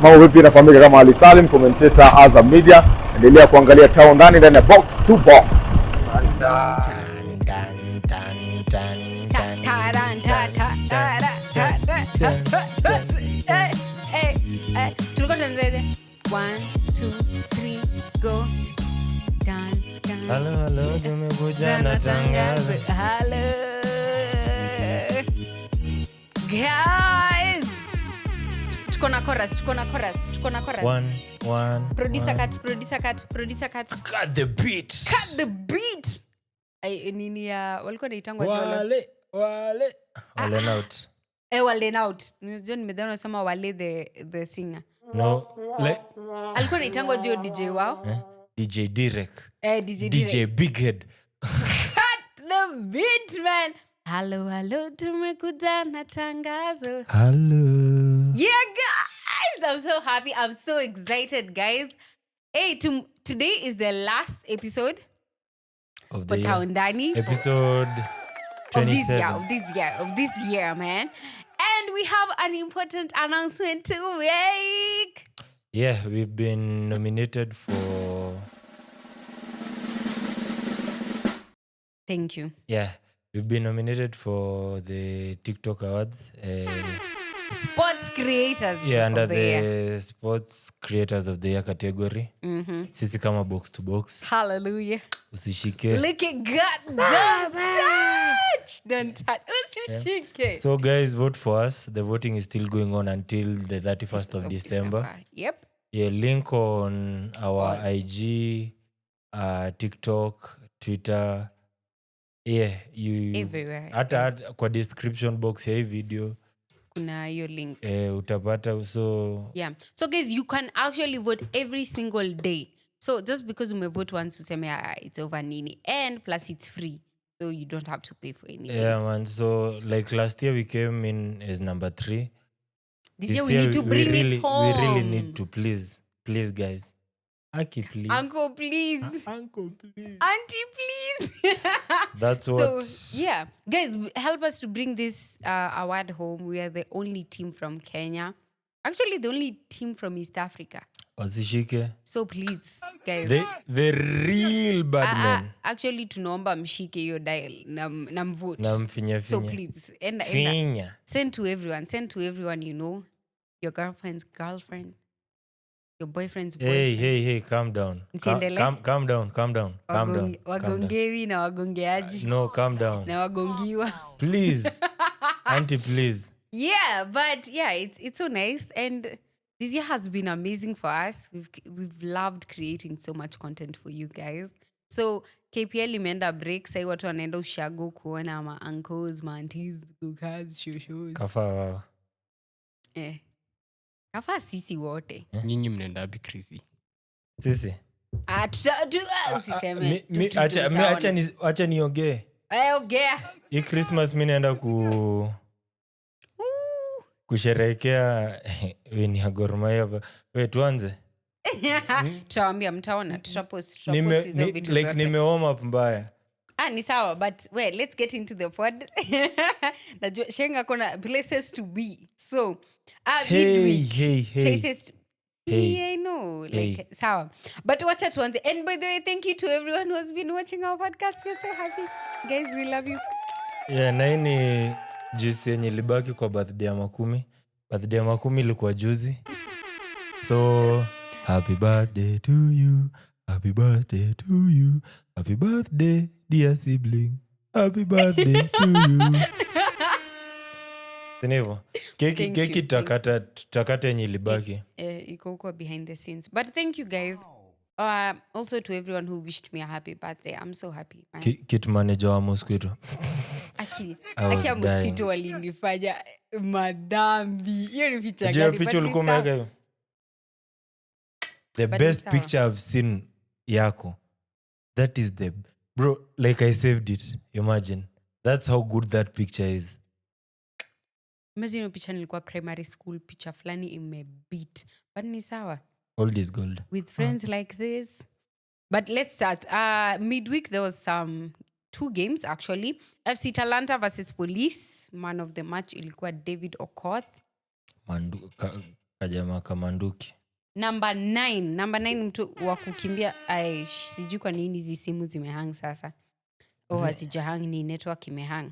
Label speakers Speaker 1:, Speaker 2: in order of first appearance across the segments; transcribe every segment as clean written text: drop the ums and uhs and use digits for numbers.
Speaker 1: Mambo vipi, nafahamika kama Ali Salim, commentator Azam Media. Endelea kuangalia Town ndani ya box to box.
Speaker 2: Tulikuwa tunaanza 1 2 3 go down.
Speaker 3: Hello, tumekuja na tangazo.
Speaker 2: Hello guys, tuko na chorus.
Speaker 3: One.
Speaker 2: Producer cut.
Speaker 3: Cut the beat.
Speaker 2: Ay, nini ya walikuwa naitangwa
Speaker 3: Wale out.
Speaker 2: Wale out. Unajua nimedhani unasema Wale the singer.
Speaker 3: No,
Speaker 2: alikuwa naitangwa DJ wao.
Speaker 3: DJ Direk.
Speaker 2: DJ
Speaker 3: Big Head.
Speaker 2: Cut the beat, man. Hello, tumekuja na tangazo.
Speaker 3: Hello.
Speaker 2: Yeah, guys, I'm so happy. I'm so excited, guys. Hey, today is the last episode
Speaker 3: Of the
Speaker 2: Town Ndani.
Speaker 3: Episode 27.
Speaker 2: Of this year, man. And we have an important announcement to make.
Speaker 3: Yeah, we've been nominated for...
Speaker 2: Thank you.
Speaker 3: Yeah, we've been nominated for the TikTok Awards.
Speaker 2: Sports Creators
Speaker 3: Under
Speaker 2: of the year.
Speaker 3: Sports Creators of the Year category. Sisi kama box to box.
Speaker 2: Hallelujah.
Speaker 3: Usishike.
Speaker 2: Look at God. Don't touch. Usishike.
Speaker 3: Yeah. So guys, vote for us. The voting is still going on until the 31st of December.
Speaker 2: Yep.
Speaker 3: Yeah, link on our IG, TikTok, Twitter. Yeah, you
Speaker 2: everywhere.
Speaker 3: Hata kwa description box ya hii video
Speaker 2: kuna hiyo link.
Speaker 3: Utapata so
Speaker 2: yeah. So guys, you can actually vote every single day. So just because you may vote once, useme it's over nini, and plus it's free, so you don't have to pay for anything.
Speaker 3: Yeah, man. So like last year we came in as number 3.
Speaker 2: This year we need to bring it home.
Speaker 3: We really need to, please guys. Aki, please.
Speaker 2: Uncle, please.
Speaker 3: Uncle, please.
Speaker 2: Auntie, please.
Speaker 3: That's what.
Speaker 2: So, yeah. Guys, help us to bring this award home. We are the only team from Kenya. Actually, the only team from East Africa.
Speaker 3: Wasishike.
Speaker 2: So please, guys.
Speaker 3: The real bad men.
Speaker 2: Actually, tunaomba mshike hiyo dial na mvote.
Speaker 3: Na mfinya.
Speaker 2: So please, send to everyone you know. Your girlfriend's girlfriend. Your boyfriend's boyfriend.
Speaker 3: Hey, calm down. Calm down.
Speaker 2: Wagongewi na wagongeaji.
Speaker 3: No, calm down.
Speaker 2: Na wagongiwa.
Speaker 3: Please. Auntie, please.
Speaker 2: Yeah, but yeah, it's so nice, and this year has been amazing for us. We've loved creating so much content for you guys. So KPL imeenda break, sai watu wanaenda ushago kuona ma uncles, ma aunties, kukas, shoshos.
Speaker 3: Kafa wao.
Speaker 2: Kafa sisi wote.
Speaker 4: Nyinyi mnaenda wapi Chrissy?
Speaker 3: Sisi.
Speaker 2: Usiseme.
Speaker 3: Acha niongee.
Speaker 2: Ongea.
Speaker 3: Hii Christmas mimi naenda kusherehekea ni Gor Mahia. Wewe tuanze.
Speaker 2: Tutawaambia, mtaona, tutapost hizo vitu zote.
Speaker 3: Nime warm up mbaya.
Speaker 2: Ni sawa, but wait, let's get into the pod. Najua Shenga kuna places to be. So, midweek. Places I know. Like, sawa. But wacha tuanze. And by the way, thank you to everyone who has been watching our podcast. We're so happy. Guys, we love you.
Speaker 3: Yeah, na hii ni juice yenye libaki kwa birthday ya Makumi. Birthday ya Makumi ilikuwa juzi. So, happy birthday to you. Happy birthday to you. Happy birthday, dear sibling. Happy birthday to you. Sinevo. Keki takata yenye libaki.
Speaker 2: Iko huko behind the scenes. But thank you guys. Also to everyone who wished me a happy birthday. I'm so happy.
Speaker 3: Kit manager wa mosquito.
Speaker 2: Aki mosquito walinifanya madambi. Hiyo ni picha gani?
Speaker 3: Je, picha ulikuwa umeweka hiyo? The best picture I've seen yako. That is bro, like I saved it. Imagine. That's how good that picture is.
Speaker 2: Imagine picha nilikuwa primary school, picha flani imebeat. But ni sawa.
Speaker 3: Old is gold.
Speaker 2: With friends like this. But let's start. Midweek there was 2 games actually. FC Talanta versus Police. Man of the match ilikuwa David Okoth.
Speaker 3: Kajama Kamanduki.
Speaker 2: Number 9 mtu wa kukimbia. Sijui kwa nini hizi simu zimehang sasa. Hazijahang, ni network imehang.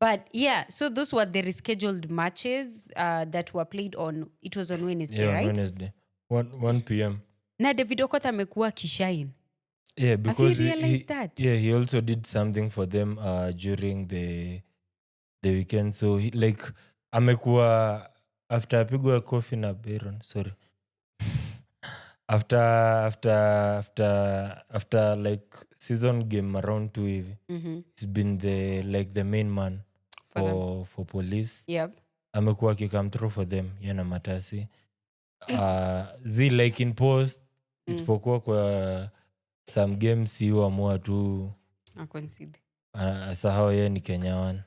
Speaker 2: But yeah, so those were the rescheduled matches that were played on. It was on Wednesday, right?
Speaker 3: On Wednesday, 1 p.m.
Speaker 2: Na David Okoth amekuwa kishine.
Speaker 3: Yeah, because
Speaker 2: have you realized that?
Speaker 3: Yeah, he also did something for them during the weekend. So like amekuwa after apigwa Kofi na Byron, sorry. after like season game around 2 hivi. He's been the main man for police.
Speaker 2: Yep.
Speaker 3: Amekuwa akicome through for them, yana Matasi. Like in post isipokuwa kwa some games you amua tu
Speaker 2: concede.
Speaker 3: Asahau yeye ni Kenya 1.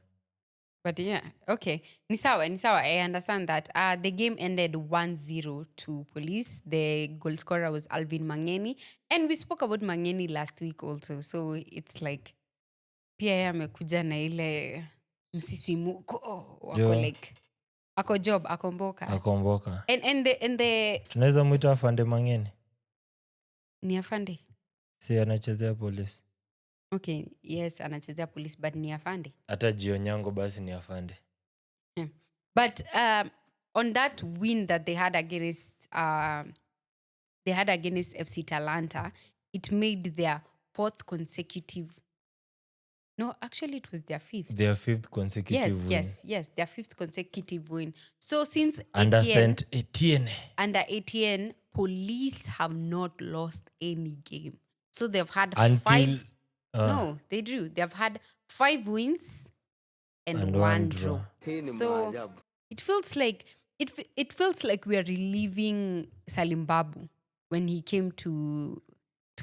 Speaker 2: But yeah, okay. Ni sawa. I understand that. The game ended 1-0 to police. The goal scorer was Alvin Mangeni. And we spoke about Mangeni last week also. So it's like, pia yeye amekuja na ile msisimuko wako like ako job, akomboka. And the
Speaker 3: tunaweza muita afande Mangeni.
Speaker 2: Ni afande.
Speaker 3: Si anachezea police.
Speaker 2: Okay, yes, anachezea police, but ni afande.
Speaker 3: Hata Jionyango basi ni afande.
Speaker 2: But on that win that they had against FC Talanta, it made their 4th consecutive. No, actually it was their 5th.
Speaker 3: Their 5th consecutive win.
Speaker 2: Yes, their 5th consecutive win. So since
Speaker 3: under Saint Etienne,
Speaker 2: police have not lost any game. So they've had
Speaker 3: until
Speaker 2: 5. No, they drew. They've had 5 wins and 1 draw. So it feels like it feels like we are reliving Salim Babu when he came to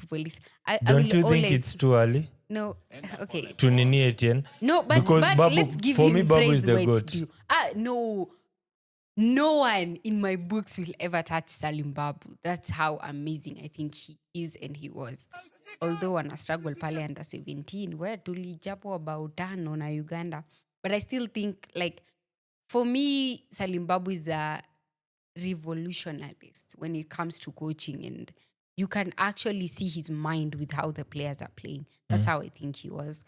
Speaker 2: police.
Speaker 3: Don't you think it's too early?
Speaker 2: No, okay.
Speaker 3: To Nini Etienne?
Speaker 2: No, but
Speaker 3: Babu,
Speaker 2: let's give
Speaker 3: for
Speaker 2: him
Speaker 3: me, Babu
Speaker 2: praise
Speaker 3: is the
Speaker 2: where it's
Speaker 3: goat.
Speaker 2: due. No one in my books will ever touch Salim Babu. That's how amazing I think he is and he was. Although wana struggle pale under 17, where tulijapo about tano na Uganda. But I still think, like, for me, Salim Babu is a revolutionist when it comes to coaching, and you can actually see his mind with how the players are playing. That's how I think he was.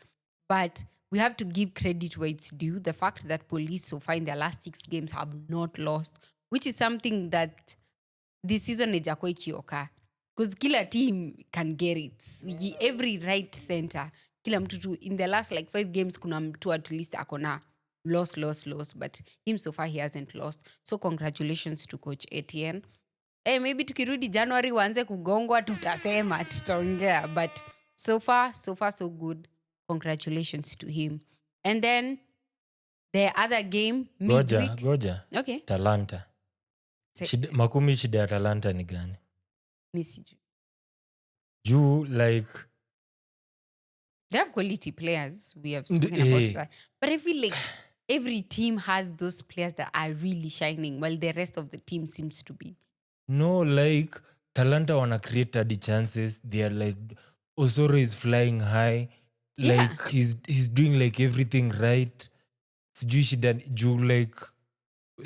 Speaker 2: But we have to give credit where it's due. The fact that police so far in their last 6 games have not lost, which is something that this season ijakwa ikioka. Because kila team can get it. Every right center, kila mtu tu, in the last like 5 games, kuna mtu at least akona loss. But him so far, he hasn't lost. So congratulations to Coach Etienne. Maybe tukirudi January waanze kugongwa, tutasema, tutaongea. But so far, so good. Congratulations to him. And then the other game, midweek.
Speaker 3: Goja.
Speaker 2: Okay.
Speaker 3: Talanta. Makumi shida ya Talanta ni gani?
Speaker 2: Missy.
Speaker 3: You like...
Speaker 2: They have quality players. We have spoken about that. But I feel like every team has those players that are really shining while the rest of the team seems to be.
Speaker 3: No, like Talanta wanna create the chances. They are like, Osoro is flying high. Like he's doing like everything right. Sijui shida juu like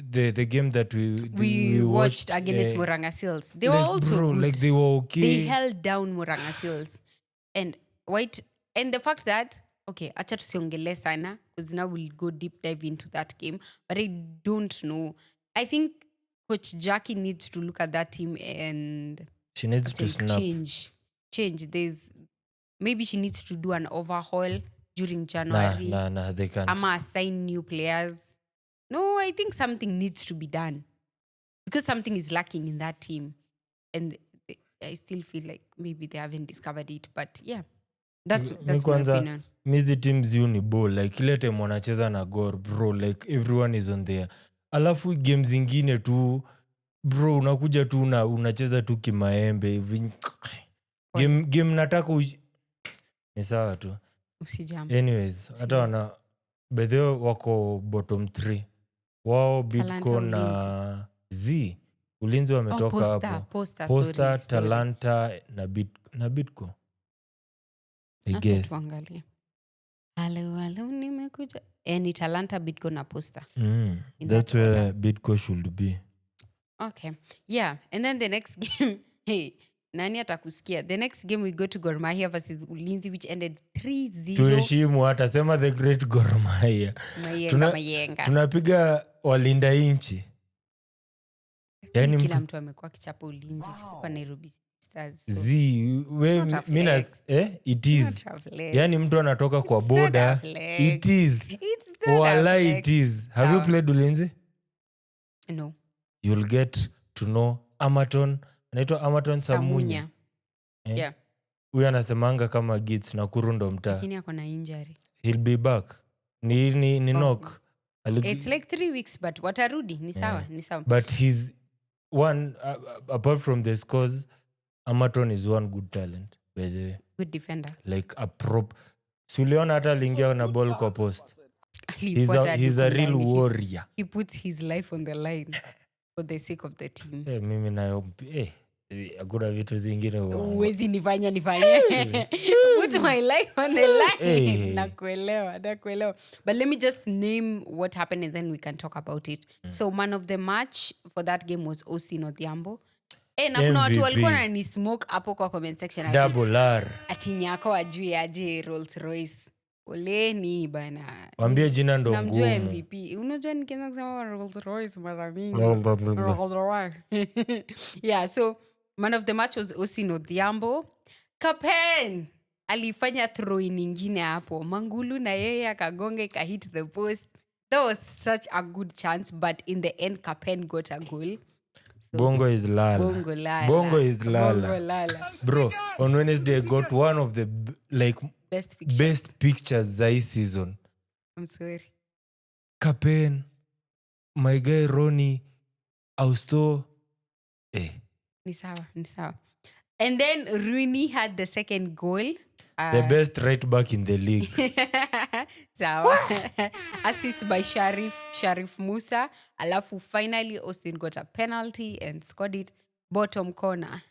Speaker 3: the game that we
Speaker 2: watched against Murang'a Seals. They were
Speaker 3: like,
Speaker 2: also
Speaker 3: bro,
Speaker 2: good.
Speaker 3: like they were okay.
Speaker 2: They held down Murang'a Seals. And the fact that, okay, acha tusiongele sana, because now we'll go deep dive into that game. But I don't know. I think Coach Jackie needs to look at that team and
Speaker 3: she needs to snap.
Speaker 2: Change. Maybe she needs to do an overhaul during January.
Speaker 3: Nah, they can't.
Speaker 2: Ama assign new players. No, I think something needs to be done. Because something is lacking in that team. And I still feel like maybe they haven't discovered it. But yeah, that's my opinion.
Speaker 3: Mizi teams you ni ball. Like ile time wanacheza na Gor, bro. Like everyone is on there. Alafu games zingine tu, bro, unakuja tu unacheza tu kimaembe. Game nataka ni sawa tu.
Speaker 2: Usijambo.
Speaker 3: Anyways, hata wana bedheo wako bottom 3. Wao Bidco na Z. Ulinzi wametoka hapo. Posta, Talanta na Bidco. I guess.
Speaker 2: Tuangalie. Hello, nimekuja. Ni Talanta, Bidco na Posta.
Speaker 3: That's where Bidco should be.
Speaker 2: Okay. Yeah. And then the next game, hey, nani atakusikia. The next game we go to Gor Mahia versus Ulinzi, which ended 3-0.
Speaker 3: Tuheshimu atasema the great Gor Mahia.
Speaker 2: Mayenga.
Speaker 3: Tunapiga walinda inchi.
Speaker 2: Yani kila mtu amekuwa kichapa Ulinzi isipokuwa Nairobi Stars. So
Speaker 3: it is. Yani mtu anatoka kwa border. It is. Walai it is. Have you played Ulinzi?
Speaker 2: No.
Speaker 3: You'll get to know Amaton. Anaitwa Amaton Samunya.
Speaker 2: Yeah.
Speaker 3: Huyu anasemanga kama Gits na Kurundo mtaa.
Speaker 2: Lakini ako na injury.
Speaker 3: He'll be back. Ni knock.
Speaker 2: It's like 3 weeks but watarudi. Ni sawa.
Speaker 3: But he's one apart from the scores, Amaton is one good talent by the way.
Speaker 2: Good defender.
Speaker 3: Like a prop. Suliona hata aliingia na ball kwa post. He's a real warrior.
Speaker 2: He puts his life on the line for the sake of the team.
Speaker 3: Mimi nayo hakuna vitu zingine
Speaker 2: uwezi nifanya put my life on the line. Nakuelewa. But let me just name what happened and then we can talk about it. So man of the match for that game was Austin Odhiambo. Na kuna watu walikuwa na ni smoke hapo kwa comment section
Speaker 3: double R
Speaker 2: ati nyako ajui aje Rolls Royce. Oleni bana.
Speaker 3: Waambie jina ndo ngumu.
Speaker 2: Namjua MVP. Unajua nikianza kusema Rolls Royce mara mingi. Yeah, so man of the match was Austin Odhiambo. Kapen alifanya throw nyingine hapo. Mangulu na yeye akagonga ikahit the post. That was such a good chance but in the end Kapen got a goal. So,
Speaker 3: Bongo is lala. Bongo is lala. Bro, on Wednesday I got one of the best pictures za hii season.
Speaker 2: I'm sorry.
Speaker 3: Kapen, my guy Ronnie, Austo.
Speaker 2: Ni sawa. And then Rooney had the second goal.
Speaker 3: The best right back in the league.
Speaker 2: Sawa. Assist by Sharif Musa. Alafu finally Austin got a penalty and scored it bottom corner.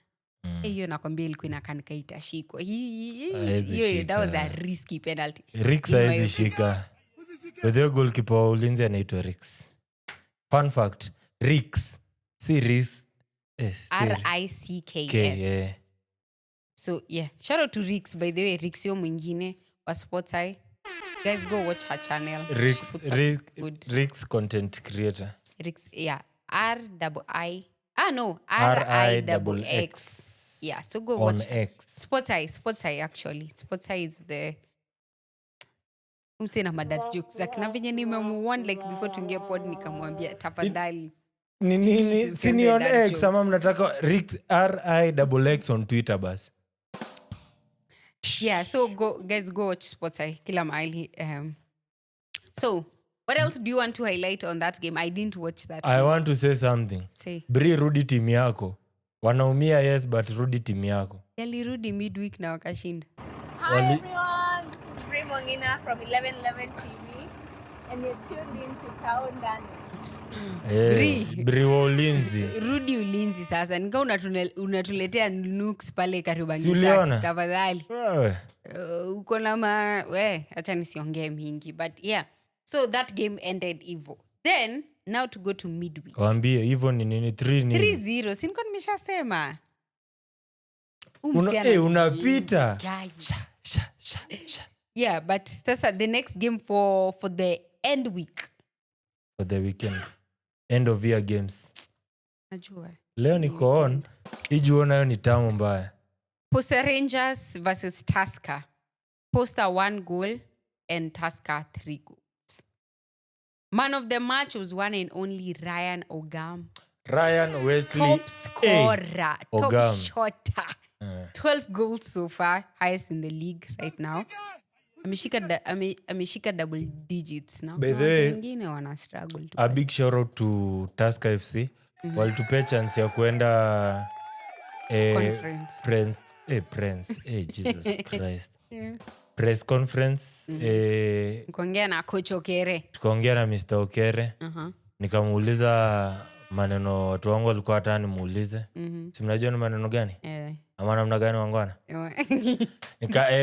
Speaker 2: Hiyo nakwambia ilikuwa inakanika itashikwa. That was a risky penalty.
Speaker 3: Rix haizi shika. The goalkeeper wa Ulinzi anaitwa Rix. Fun fact, Rix. Si Rix.
Speaker 2: Ricks.
Speaker 3: Yeah.
Speaker 2: So yeah, shout out to Rix by the way. Rix yo mwingine wa Spotify. Guys go watch her channel.
Speaker 3: Rix content creator.
Speaker 2: Rix, yeah. RIXX. Yeah, so go watch Spotify actually. Spotify is the umsena madad jokes. Na venye nimemuone like before tungie pod nikamwambia tafadhali.
Speaker 3: Sini on X ama mnataka RIXX on Twitter bas.
Speaker 2: Yeah, so guys go watch Spotify kila mahali. So what else do you want to highlight on that game? I didn't watch that.
Speaker 3: I want to say something.
Speaker 2: Say.
Speaker 3: Bri rudi timu yako. Wanaumia yes but rudi timu yako.
Speaker 2: Yalirudi midweek na wakashinda.
Speaker 4: Hi everyone, this is Bri Mongina from 1111 TV and you're tuned in to Town Dance.
Speaker 3: Bri wa Ulinzi.
Speaker 2: Rudi Ulinzi sasa. Nika unatuletea nooks pale Kariobangi Sharks. Tafadhali. Uko na acha nisiongee mingi. But yeah. So that game ended evil. Then, now to go to midweek.
Speaker 3: Waambie hivyo ni nini?
Speaker 2: 3-0. Siniko nimeshasema.
Speaker 3: Unapita.
Speaker 2: Yeah, but sasa the next game for the end week.
Speaker 3: For the weekend. End of year games.
Speaker 2: Najua.
Speaker 3: Leo niko on. Ijuo nayo ni tamu mbaya.
Speaker 2: Posta Rangers versus Tusker. Posta 1 goal and Tusker 3 goals. Man of the match was one and only Ryan Ogam.
Speaker 3: Ryan Wesley.
Speaker 2: Top scorer. Top
Speaker 3: Ogam.
Speaker 2: shotter. 12 goals so far. Highest in the league right now. Ameshika double digits now.
Speaker 3: By the way,
Speaker 2: wengine wana struggle.
Speaker 3: A big shout out to Tusker FC. Walitupea chance ya kuenda
Speaker 2: conference.
Speaker 3: Jesus Christ. Yeah. Press conference.
Speaker 2: Nikaongea na coach Okere.
Speaker 3: Tukaongea na Mr. Okere. Nikamuuliza maneno watu wangu walikuwa hata nimuulize. Si mnajua ni maneno gani? Ama namna gani wangwana?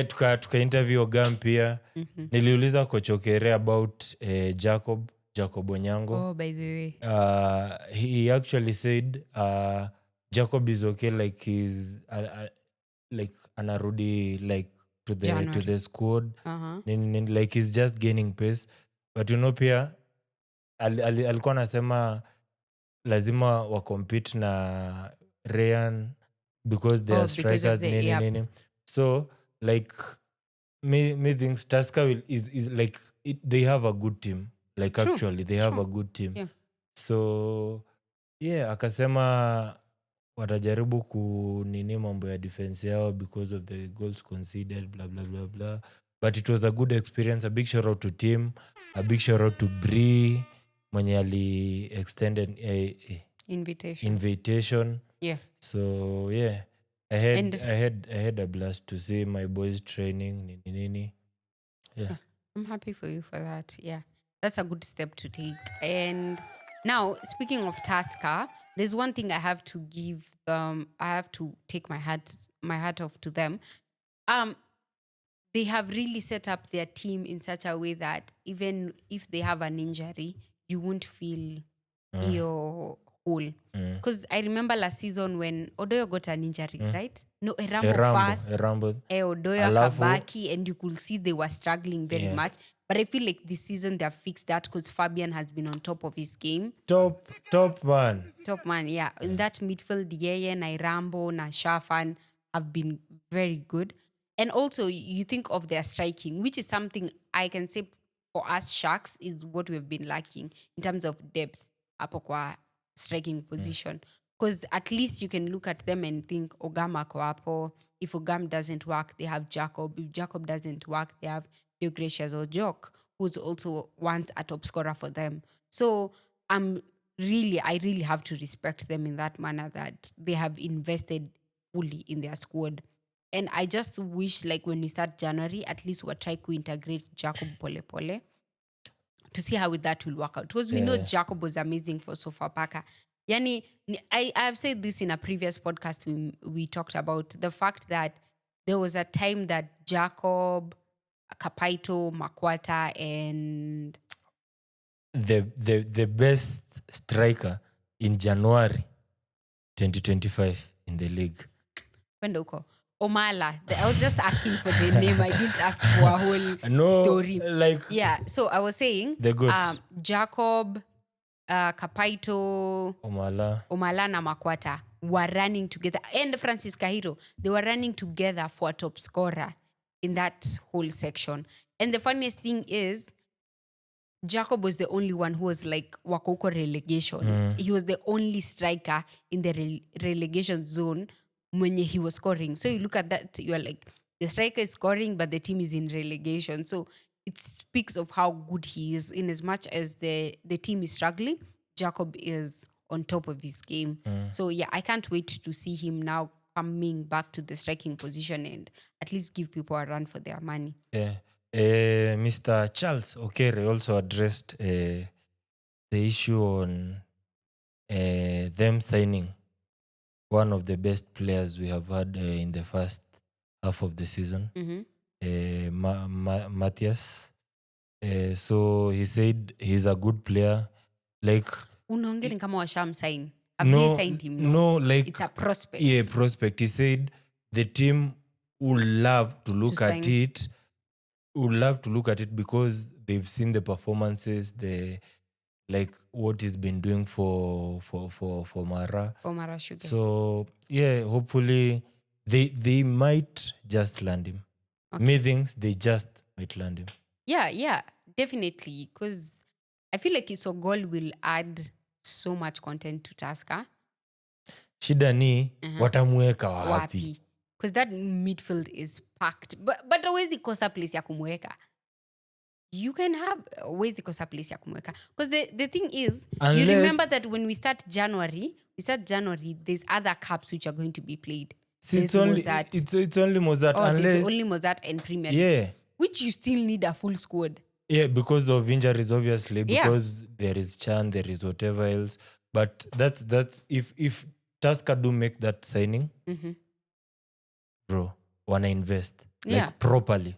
Speaker 3: Tuka interview Ogam pia. Niliuliza coach Okere about Jacob Jacob Onyango.
Speaker 2: Oh, by the way.
Speaker 3: He actually said Jacob is okay, like he's like anarudi like to
Speaker 2: January.
Speaker 3: the squad.
Speaker 2: Uh-huh.
Speaker 3: Like he's just gaining pace, but pia alikuwa anasema lazima wa compete na Ryan because they are
Speaker 2: Because of
Speaker 3: strikers
Speaker 2: the
Speaker 3: nini. So like me thinks Tusker is like they have a good team, like
Speaker 2: True.
Speaker 3: actually they have a good team.
Speaker 2: Yeah.
Speaker 3: So yeah, akasema watajaribu kunini mambo ya defense yao because of the goals conceded blah blah blah blah, but it was a good experience. A big shout out to team, a big shout out to Bree mwenye ali extended invitation.
Speaker 2: Yeah.
Speaker 3: So yeah, I had a blast to see my boys training nini. Yeah.
Speaker 2: I'm happy for you for that. Yeah. That's a good step to take. And now, speaking of Tusker, there's one thing I have to give them. I have to take my hat off to them. They have really set up their team in such a way that even if they have an injury, you won't feel your whole. Because I remember last season when Odoyo got an injury, right? No, Erambo first. Odoyo Kabaki, and you could see they were struggling very much. But I feel like this season they have fixed that because Fabian has been on top of his game.
Speaker 3: Top man.
Speaker 2: Top man, yeah. In that midfield, Yeye, Nairambo, na Shafan have been very good. And also, you think of their striking, which is something I can say for us Sharks is what we've been lacking in terms of depth hapo kwa striking position. Because at least you can look at them and think, Ogam ako hapo. If Ogam doesn't work, they have Jacob. If Jacob doesn't work, they have Deogratias or Jock, who's also once a top scorer for them. So I really have to respect them in that manner that they have invested fully in their squad. And I just wish, like, when we start January, at least we'll try to integrate Jacob Pole Pole to see how that will work out. Because we know Jacob was amazing for Sofapaka. Yani, I have said this in a previous podcast we talked about the fact that there was a time that Jacob, Kapaito, Makwata, and
Speaker 3: the best striker in January 2025 in the league.
Speaker 2: Pendoko. Omala. I was just asking for the name. I didn't ask for a whole story.
Speaker 3: Like,
Speaker 2: yeah. So I was saying
Speaker 3: the good
Speaker 2: Jacob, Kapaito, Omala na Makwata were running together. And Francis Kahiro, they were running together for a top scorer in that whole section. And the funniest thing is, Jacob was the only one who was like Wakoko relegation. He was the only striker in the relegation zone when he was scoring. So you look at that, you're like, the striker is scoring, but the team is in relegation. So it speaks of how good he is. In as much as the team is struggling, Jacob is on top of his game. So yeah, I can't wait to see him now coming back to the striking position and at least give people a run for their money.
Speaker 3: Yeah. Mr. Charles Okere also addressed the issue on them signing one of the best players we have had in the first half of the season, Matthias. So he said he's a good player. Like,
Speaker 2: unaongea kama washam sign. Have they signed him?
Speaker 3: No, like
Speaker 2: it's a prospect.
Speaker 3: Yeah, prospect. He said the team would love to look at it. Would love to look at it because they've seen the performances, like what he's been doing for Mara.
Speaker 2: For Mara Sugar.
Speaker 3: So yeah, hopefully they might just land him. Okay. Me thinks they just might land him.
Speaker 2: Yeah, definitely. Because I feel like Isogol will add so much content to Tusker.
Speaker 3: Shida ni watamweka wapi?
Speaker 2: Because that midfield is packed. But always kosa place ya kumweka. You can have always kosa place ya kumweka. Because the thing is, you remember that when we start January, there's other cups which are going to be played.
Speaker 3: It's only Mozart.
Speaker 2: There's only Mozart and Premier League.
Speaker 3: Yeah.
Speaker 2: Which you still need a full squad.
Speaker 3: Yeah, because of injuries, obviously. Because there is Chan, there is whatever else. But that's if Tusker do make that signing, bro, wanna invest like properly.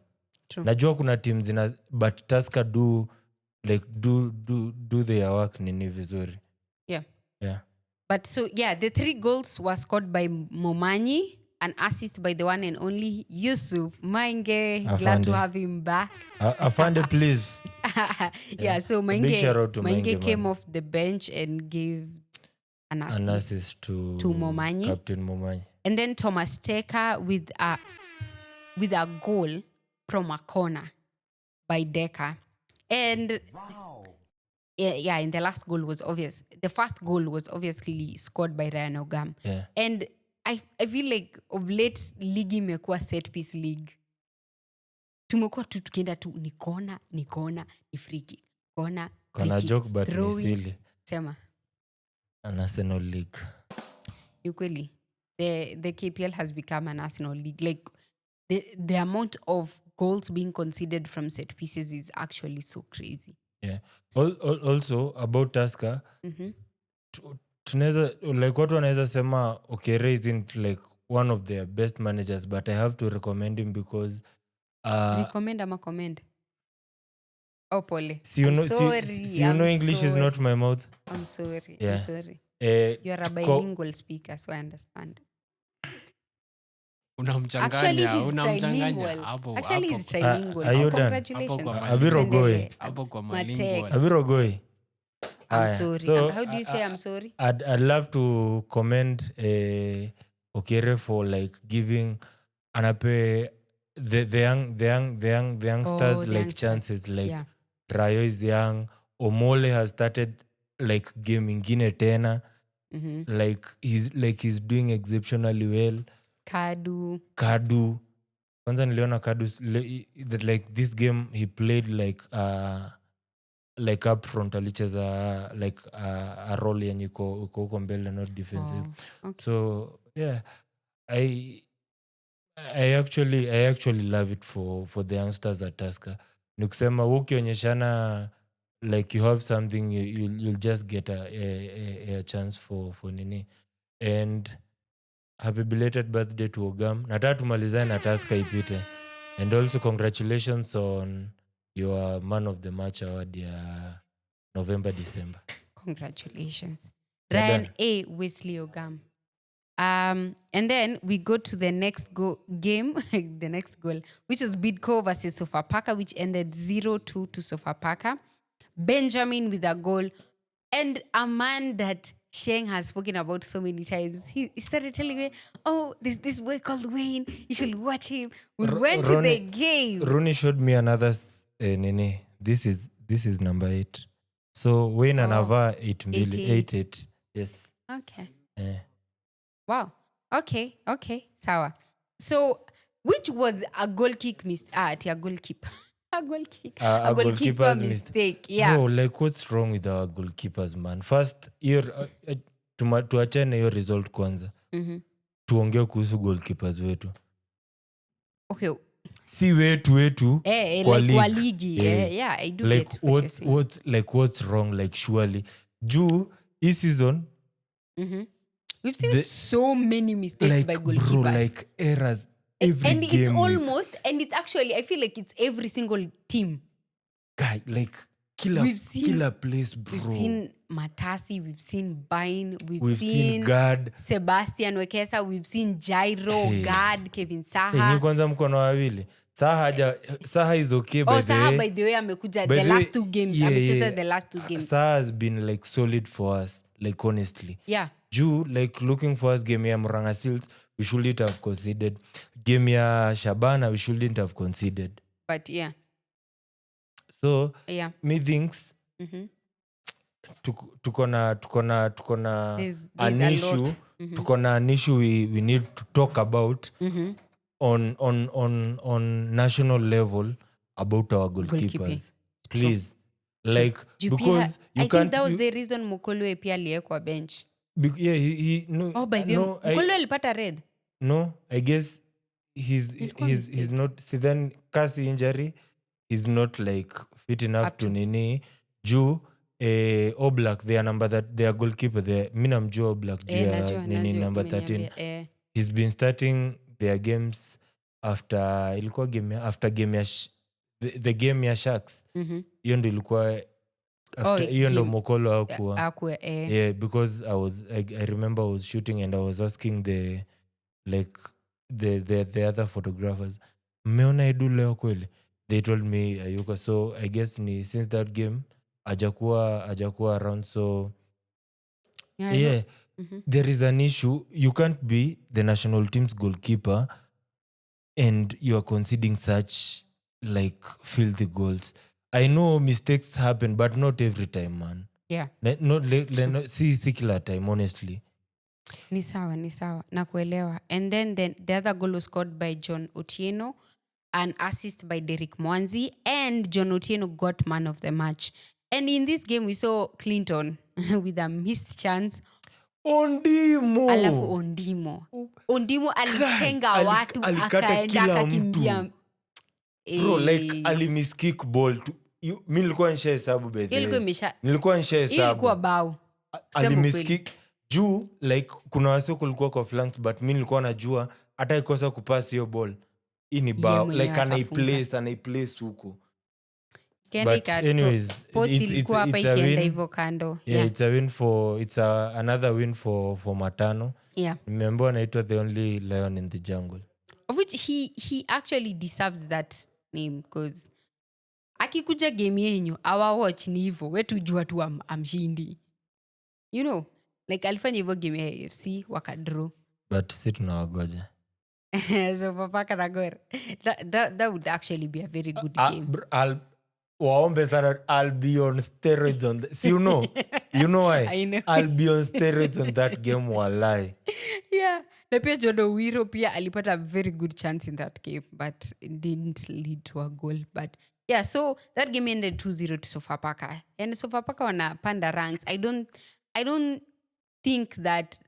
Speaker 2: True.
Speaker 3: Najua kuna teams but Tusker do like do their work nini vizuri.
Speaker 2: Yeah.
Speaker 3: Yeah.
Speaker 2: But so, yeah, the 3 goals were scored by Momanyi, an assist by the one and only Yusuf Mange. Glad to
Speaker 3: Afande.
Speaker 2: have him back.
Speaker 3: Afande, please.
Speaker 2: Yeah, so
Speaker 3: A big shout out to
Speaker 2: Mange
Speaker 3: Mange,
Speaker 2: came
Speaker 3: man.
Speaker 2: off the bench and gave an
Speaker 3: An
Speaker 2: assist
Speaker 3: assist to
Speaker 2: Momanyi.
Speaker 3: Captain Momanyi.
Speaker 2: And then Thomas Teka with a goal from a corner by Decker. And yeah, and the last goal was obvious. The first goal was obviously scored by Ryan Ogam.
Speaker 3: Yeah.
Speaker 2: And I feel like of late league imekuwa set piece league. Tumekuwa tu tukienda tu ni kona, ni free kick. Kona, free
Speaker 3: Kona
Speaker 2: kick,
Speaker 3: joke but ni
Speaker 2: throwing.
Speaker 3: silly.
Speaker 2: Sema.
Speaker 3: An Arsenal league.
Speaker 2: Ukweli. The KPL has become an Arsenal league. Like the amount of goals being conceded from set pieces is actually so crazy.
Speaker 3: Yeah. Also about Tusker, tunaweza like watu wanaweza sema okay, Ray isn't like one of their best managers, but I have to recommend him because
Speaker 2: Recommend ama comment? Oh, pole.
Speaker 3: see, you know,
Speaker 2: sorry.
Speaker 3: see, you know English
Speaker 2: sorry.
Speaker 3: is not my mouth.
Speaker 2: I'm sorry.
Speaker 3: Yeah.
Speaker 2: I'm sorry.
Speaker 3: You
Speaker 2: are a bilingual speaker, so I understand. Actually, he's trilingual.
Speaker 3: Are
Speaker 2: So
Speaker 3: you done?
Speaker 2: congratulations.
Speaker 3: Abirogoi.
Speaker 2: Matek.
Speaker 3: Abirogoi.
Speaker 2: I'm
Speaker 3: Aya.
Speaker 2: sorry.
Speaker 3: So,
Speaker 2: How do you say I'm sorry?
Speaker 3: I'd love to commend Okere for like giving anape the youngsters
Speaker 2: Oh, the
Speaker 3: like
Speaker 2: youngsters.
Speaker 3: chances. Like
Speaker 2: Yeah.
Speaker 3: Rayo is young. Omole has started like game ingine tena. Like he's doing exceptionally well.
Speaker 2: Kadu.
Speaker 3: Kwanza niliona Kadu that like this game he played like up front alicheza like a role yenye iko huko mbele, not defensive.
Speaker 2: Oh, okay.
Speaker 3: So yeah, I actually love it for the youngsters at Tusker. Nikusema ukionyeshana like you have something, you'll just get a chance for nini. And happy belated birthday to Ogam. Nataka tumalizane na Tusker ipite. And also congratulations on your man of the match award ya November, December.
Speaker 2: Congratulations.
Speaker 3: Well
Speaker 2: Ryan
Speaker 3: done.
Speaker 2: A. Wesley Ogam. And then we go to the next game, the next goal, which is Bidco versus Sofapaka, which ended 0-2 to Sofapaka. Benjamin with a goal. And a man that Sheng has spoken about so many times. He started telling me, oh, there's this boy called Wayne. You should watch him. We went to the game.
Speaker 3: Rooney showed me another nini. This is number 8. So Wayne anavaa 8. Yes.
Speaker 2: Okay.
Speaker 3: Yeah.
Speaker 2: Wow. Okay. Sawa. So, which was a goal kick a goalkeeper. A goalkeeper mistake. Yeah.
Speaker 3: Bro, like what's wrong with our goalkeepers, man? First, tuachane hiyo result kwanza. Tuongee kuhusu goalkeepers wetu.
Speaker 2: Okay.
Speaker 3: Si wetu kwa
Speaker 2: like
Speaker 3: league.
Speaker 2: Ligi. Yeah, I do
Speaker 3: like
Speaker 2: get what you're saying.
Speaker 3: what's wrong, like surely juu hii season
Speaker 2: We've seen so many mistakes
Speaker 3: like,
Speaker 2: by goalkeepers.
Speaker 3: bro, like errors every
Speaker 2: and
Speaker 3: game.
Speaker 2: It's almost, and it's actually, I feel like it's every single team.
Speaker 3: Guy, like killer place, bro.
Speaker 2: We've seen Matasi, we've seen Bain,
Speaker 3: we've seen Gad,
Speaker 2: Sebastian Wekesa, we've seen Jairo, Gad, Kevin Saha.
Speaker 3: Ni kwanza mkono wawili. Saha is okay, by the
Speaker 2: Saha
Speaker 3: way.
Speaker 2: by the way amekuja
Speaker 3: By
Speaker 2: the
Speaker 3: the
Speaker 2: last
Speaker 3: way,
Speaker 2: 2 games.
Speaker 3: yeah,
Speaker 2: Amecheza the last 2 games.
Speaker 3: Saha has been like solid for us, like honestly.
Speaker 2: Yeah.
Speaker 3: Juu, like looking for us game ya Muranga Seals, we shouldn't have conceded. Game ya Shabana, we shouldn't have conceded.
Speaker 2: But yeah.
Speaker 3: So,
Speaker 2: Yeah.
Speaker 3: me thinks tuko na
Speaker 2: There's
Speaker 3: an
Speaker 2: a
Speaker 3: issue.
Speaker 2: lot.
Speaker 3: Tuko na an issue we need to talk about on national level about our goalkeepers.
Speaker 2: Goalkeeping.
Speaker 3: Please. Like, because you
Speaker 2: I
Speaker 3: can't...
Speaker 2: think that was the reason Mukolwe pia aliwekwa bench.
Speaker 3: Yeah, he no.
Speaker 2: Oh, by the way, Mukolwe alipata red.
Speaker 3: No, I guess he's not. See, then Kasi injury, he's not like fit enough to nini. Juu Oblak, their goalkeeper, Minam Joe Oblak, nini number 13. He's been starting their games after game ya the game ya Sharks. Hiyo ndio ilikuwa after hiyo ndo
Speaker 2: game.
Speaker 3: Mokolo hakuwa.
Speaker 2: Akwe,
Speaker 3: Yeah, because I remember I was shooting and I was asking the other photographers, mmeona Edu leo kweli? They told me ayuka. So I guess ni since that game hajakuwa around, so yeah. There is an issue. You can't be the national team's goalkeeper and you are conceding such like filthy goals. I know mistakes happen, but not every time, man.
Speaker 2: Yeah.
Speaker 3: Si kila time, honestly.
Speaker 2: Ni sawa na kuelewa. And then the other goal was scored by John Otieno, an assist by Derek Mwanzi, and John Otieno got man of the match. And in this game we saw Clinton with a missed chance. Alafu Ondimo alichenga watu akaenda akakimbia.
Speaker 3: Bro, like alimiskick ball to mimi nilikuwa nishahesabu bethe. Nilikuwa nishahesabu.
Speaker 2: Ilikuwa bao.
Speaker 3: Alimiskick juu like kuna wasio kulikuwa kwa flanks, but mimi nilikuwa najua hata ikosa kupass hiyo ball. Hii ni bao, like anaiplace huko. But anyways, it's a win. Yeah, it's a win it's another win for Matano.
Speaker 2: Yeah.
Speaker 3: Remember anaitwa the only lion in the jungle.
Speaker 2: Of which he actually deserves that name, because akikuja game yenyu our watch ni hivyo wetu jua tu amshindi. You know, like alifanya hivyo game ya AFC wakadraw.
Speaker 3: But si tunawagoja.
Speaker 2: So Papaka na Gor. That would actually be a very good game.
Speaker 3: Waombe sana, I'll be on steroids on so you know why?
Speaker 2: I know.
Speaker 3: I'll be on steroids on that game, walai.
Speaker 2: Yeah. Na pia Jodo Wiro pia alipata a very good chance in that game, but it didn't lead to a goal. But yeah, so that game ended 2-0 to Sofapaka. And Sofapaka wanapanda ranks. I don't think that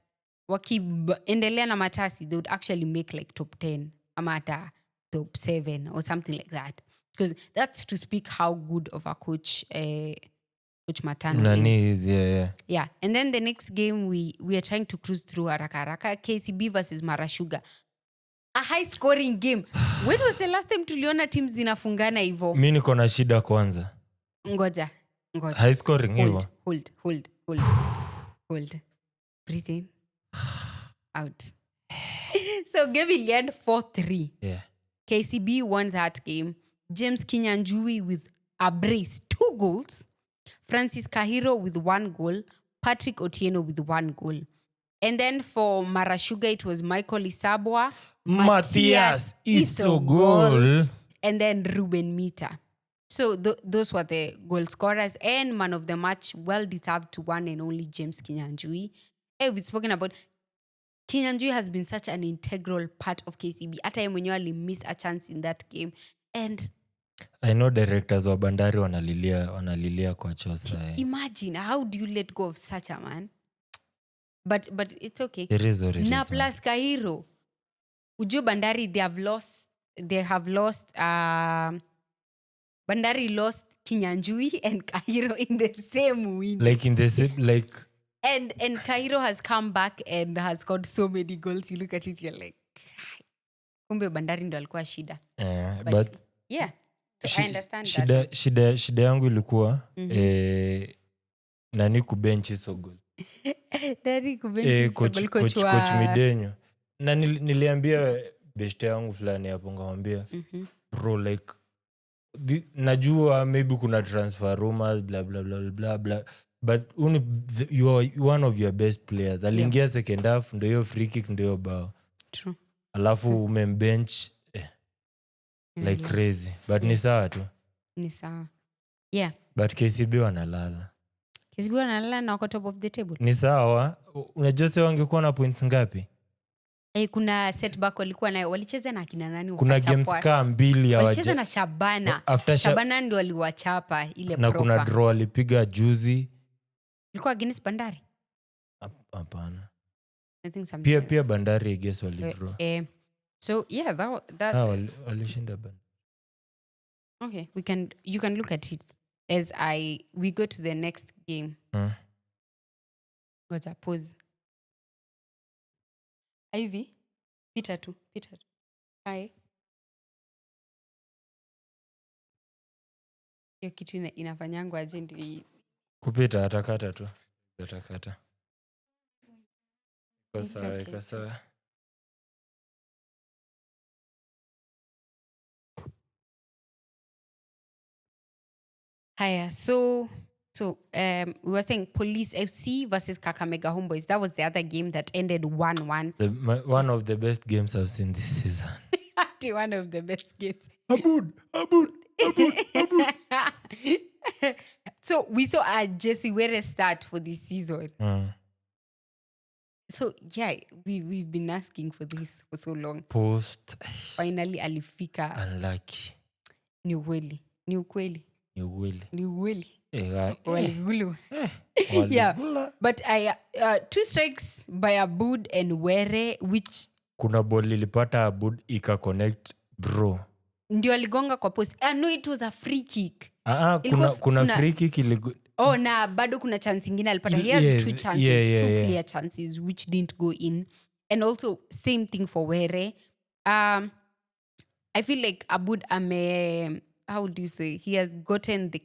Speaker 2: wakiendelea na Matasi they would actually make like top 10 ama hata top 7 or something like that, because that's to speak how good of a coach Matano is. Yeah. And then the next game we are trying to cruise through haraka KCB versus Marashuga, a high scoring game. When was the last time tuliona teams zinafungana hivyo?
Speaker 3: Mimi niko na shida kwanza.
Speaker 2: Ngoja.
Speaker 3: High scoring hivyo.
Speaker 2: Hold. Breathe in. Out. So game iliend 4-3.
Speaker 3: Yeah.
Speaker 2: KCB won that game. James Kinyanjui with a brace, 2 goals. Francis Kahiro with 1 goal. Patrick Otieno with 1 goal. And then for Marashuga, it was Michael Isabwa,
Speaker 3: Matthias Isogol,
Speaker 2: and then Ruben Mita. So those were the goal scorers, and man of the match, well deserved to one and only James Kinyanjui. Hey, we've spoken about Kinyanjui has been such an integral part of KCB. Hata yeye mwenyewe alimiss a chance in that game. And
Speaker 3: I know directors wa Bandari wanalilia kwa chosa.
Speaker 2: Imagine, how do you let go of such a man? But it's okay.
Speaker 3: It is what it
Speaker 2: na
Speaker 3: is.
Speaker 2: Plus Kahiro. Ujue Bandari, they have lost Bandari lost Kinyanjui and Kahiro in the same win.
Speaker 3: Like in the same, like.
Speaker 2: And Kahiro has come back and has scored so many goals. You look at it, you're like, kumbe Bandari ndo alikuwa shida.
Speaker 3: But
Speaker 2: yeah. So I understand
Speaker 3: shida yangu ilikuwa nani kubench hizo goal.
Speaker 2: Dari kubench hizo goal
Speaker 3: coach Midenyo. Na niliambia beshte yangu fulani hapo ngamwambia bro, like najua maybe kuna transfer rumors blah blah blah blah blah, but you are one of your best players. Aliingia second half ndio hiyo free kick ndio bao.
Speaker 2: True.
Speaker 3: Alafu umembench like crazy, but ni sawa tu.
Speaker 2: Ni sawa. Yeah.
Speaker 3: But KCB wanalala.
Speaker 2: KCB wanalala na wako top of the table.
Speaker 3: Ni sawa. Unajua sasa wangekuwa na points ngapi?
Speaker 2: Kuna setback walikuwa nayo. Walicheza na kina nani wakachapwa?
Speaker 3: Kuna games kaa 2
Speaker 2: walicheza na Shabana. Shabana ndio waliwachapa ile
Speaker 3: na
Speaker 2: proper.
Speaker 3: Kuna draw walipiga juzi.
Speaker 2: Ilikuwa against Bandari?
Speaker 3: Hapana.
Speaker 2: I think something.
Speaker 3: Pia Bandari I guess walidraw.
Speaker 2: So yeah, that
Speaker 3: walishinda Bandari.
Speaker 2: Okay, you can look at it as we go to the next game. Goja pause. Ivy, Peter tu. Hi. Hiyo kitu inafanyangwa aje ndio
Speaker 3: Kupita atakata tu. Atakata.
Speaker 2: It's okay.
Speaker 3: Kosa.
Speaker 2: Haya, so we were saying Police FC versus Kakamega Homeboys. That was the other game that ended 1-1.
Speaker 3: One of the best games I've seen this season.
Speaker 2: One of the best games.
Speaker 3: Abud.
Speaker 2: So we saw a Jesse Were start for this season. So yeah, we've been asking for this for so long.
Speaker 3: Post.
Speaker 2: Finally alifika.
Speaker 3: Unlucky.
Speaker 2: Ni ukweli. Waligulu. Yeah, but I 2 strikes by Abud and Were, which
Speaker 3: kuna ball ilipata Abud ika connect bro.
Speaker 2: Ndio aligonga kwa post. No, it was a free kick.
Speaker 3: Kuna free kick
Speaker 2: na bado kuna chance ingine alipata. He had 2 chances, 2 clear chances which didn't go in. And also same thing for Were. I feel like Abud how do you say, he has gotten the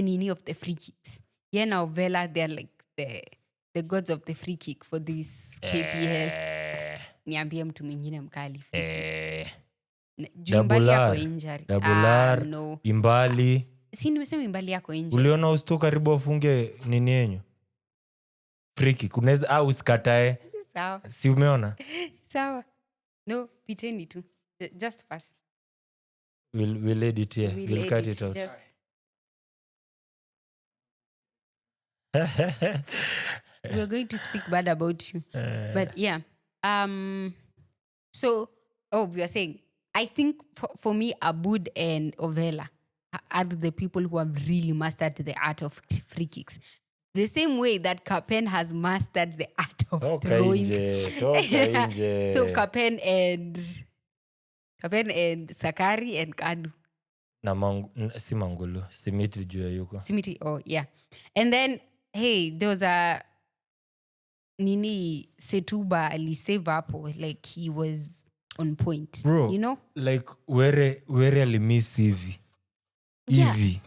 Speaker 2: nini of the free kicks. Yeah, now Vela, they're like the gods of the free kick for this KPL. Niambie mtu mwingine mkali free kick. Imbali yako injury. No.
Speaker 3: Imbali.
Speaker 2: Si nimesema Imbali yako injury.
Speaker 3: Uliona usto karibu afunge nini yenyu? Free kick. Unaweza usikatae.
Speaker 2: Sawa.
Speaker 3: Si umeona?
Speaker 2: Sawa. No, piteni tu. Just pass.
Speaker 3: We'll edit here. We'll cut it out.
Speaker 2: We're going to speak bad about you. But yeah. So, we are saying, I think for me, Abud and Ovela are the people who have really mastered the art of free kicks. The same way that Kapen has mastered the art of throwing. So Kapen and Sakari and Kadu.
Speaker 3: Si Mangulu. Simiti juu ya yuko.
Speaker 2: Simiti, yeah. And then, hey, there was a Nini Setuba alisave hapo. Like, he was on point.
Speaker 3: Bro,
Speaker 2: you know?
Speaker 3: Like, where alimiss hivi.
Speaker 2: Yeah.
Speaker 3: Hivi.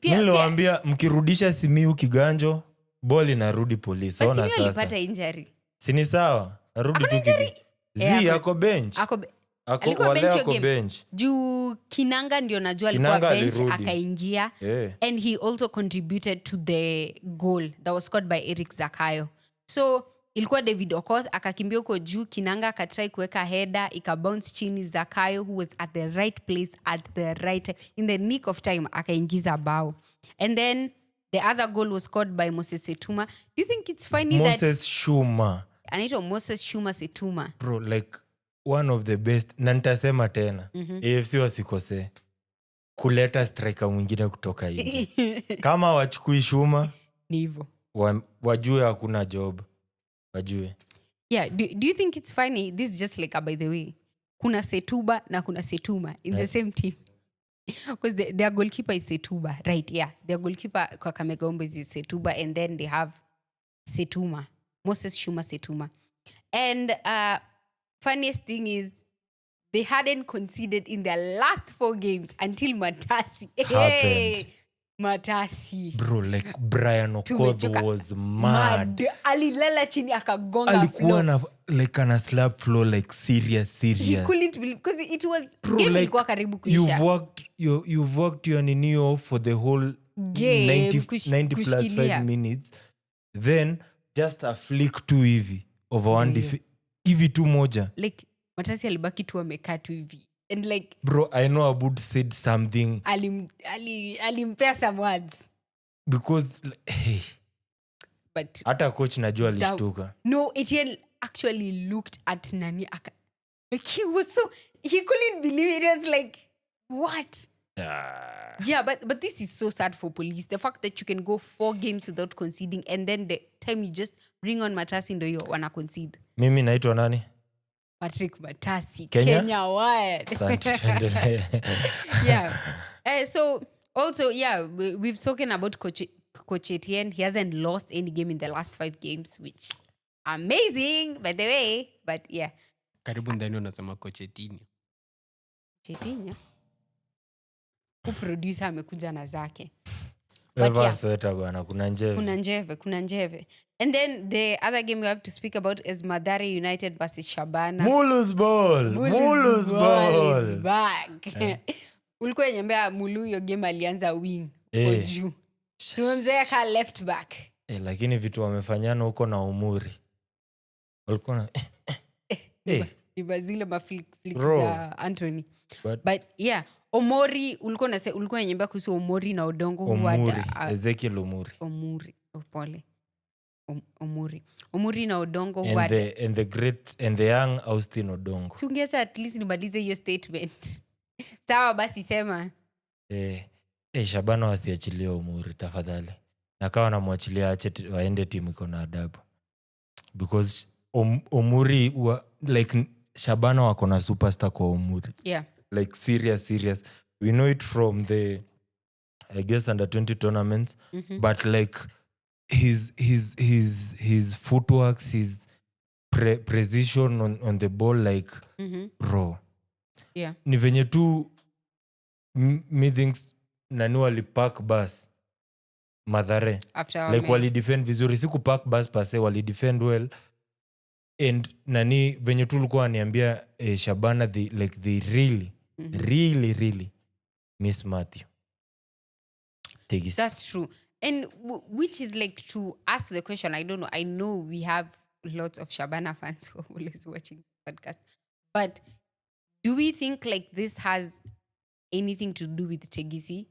Speaker 2: Niliwaambia
Speaker 3: mkirudisha Simiu kiganjo, ball inarudi Police. Ona sasa.
Speaker 2: Alipata injury.
Speaker 3: Sini sawa? Narudi tu kiki. Ako bench.
Speaker 2: Alikuwa bench. Juu Kinanga ndio najua alikuwa bench akaingia. And he also contributed to the goal that was scored by Eric Zakayo. So ilikuwa David Okoth akakimbia huko juu, Kinanga akatry kuweka header, ikabounce chini, Zakayo who was at the right place at the right in the nick of time akaingiza bao. And then the other goal was scored by Moses Setuma. Do you think it's funny
Speaker 3: Moses Shummah.
Speaker 2: Anaitwa Moses Shummah Setuma.
Speaker 3: Bro, like one of the best. Na nitasema tena. AFC wasikose kuleta striker mwingine kutoka nje. Kama wachukui Shummah,
Speaker 2: ni hivyo.
Speaker 3: Wajue hakuna job. Wajue.
Speaker 2: Yeah, do you think it's funny? This is just like by the way. Kuna Setuba na kuna Setuma in the same team. Because their goalkeeper is Setuba, right? Yeah, their goalkeeper kwa Kakamega Homeboys is Setuba, and then they have Setuma, Moses Shummah Setuma. And funniest thing is they hadn't conceded in their last 4 games until Matasi. Hey, Matasi.
Speaker 3: Bro, like Brian Okoth was mad.
Speaker 2: Alilala chini akagonga
Speaker 3: alikuwa na like ana slap floor like serious.
Speaker 2: He couldn't believe because it was game ilikuwa karibu kuisha.
Speaker 3: You've worked your nini for the whole
Speaker 2: game
Speaker 3: 90 plus 5 minutes. Then just a flick tu hivi over one hivi tu moja.
Speaker 2: Like Matasi alibaki tu amekaa tu hivi. And like
Speaker 3: bro, I know Abud said something.
Speaker 2: Alimpea some words.
Speaker 3: Because hey.
Speaker 2: But
Speaker 3: hata coach najua alishtuka.
Speaker 2: No, Etienne actually looked at Nani like he couldn't believe it. It was like, what? Yeah, but this is so sad for Police. The fact that you can go 4 games without conceding and then the time you just bring on Matasi ndio wana concede.
Speaker 3: Mimi naitwa nani?
Speaker 2: Patrick Matasi. Kenya Wild. Yeah. So also, yeah, we've spoken about Coach Etienne. He hasn't lost any game in the last 5 games, which amazing, by the way. But yeah.
Speaker 5: Karibu ndani unasema Coach Etienne.
Speaker 2: Etienne? Producer amekuja na zake.
Speaker 3: Never sweater bwana, kuna
Speaker 2: njeve. And then the other game we have to speak about is Mathare United versus Shabana.
Speaker 3: Mulu's ball
Speaker 2: is back. Ulikuwa nyambia Mulu hiyo game alianza wing kwa juu. Tumemzoea ka left back.
Speaker 3: Lakini vitu wamefanyana huko na Umuri. Walikuwa na
Speaker 2: ni bazile maflick za Anthony. But yeah, Omori ulikuwa nyambia kuhusu Omori na Odongo
Speaker 3: huada Ezekiel
Speaker 2: Omuri. Pole. Omuri na Odongo
Speaker 3: huada and the great and the young Austin Odongo.
Speaker 2: Tungeacha at least nimalize hiyo statement. Sawa basi sema.
Speaker 3: Shabana wasiachilie Omuri tafadhali. Na kawa namwachilia ache waende timu iko na adabu. Because Omuri like Shabana wako na superstar kwa Omuri.
Speaker 2: Yeah.
Speaker 3: Like serious. We know it from the I guess under 20 tournaments, but like his footwork, his precision on the ball, like raw.
Speaker 2: Yeah.
Speaker 3: Ni venye tu meetings nani wali park bus Mathare. Like wali defend vizuri, siku park bus pase wali defend well. And nani venye tu likuwa niambia Shabana they really miss Matthew. Tegis.
Speaker 2: That's true. And which is like to ask the question, I don't know. I know we have lots of Shabana fans who are always watching the podcast. But do we think like this has anything to do with Tegisi?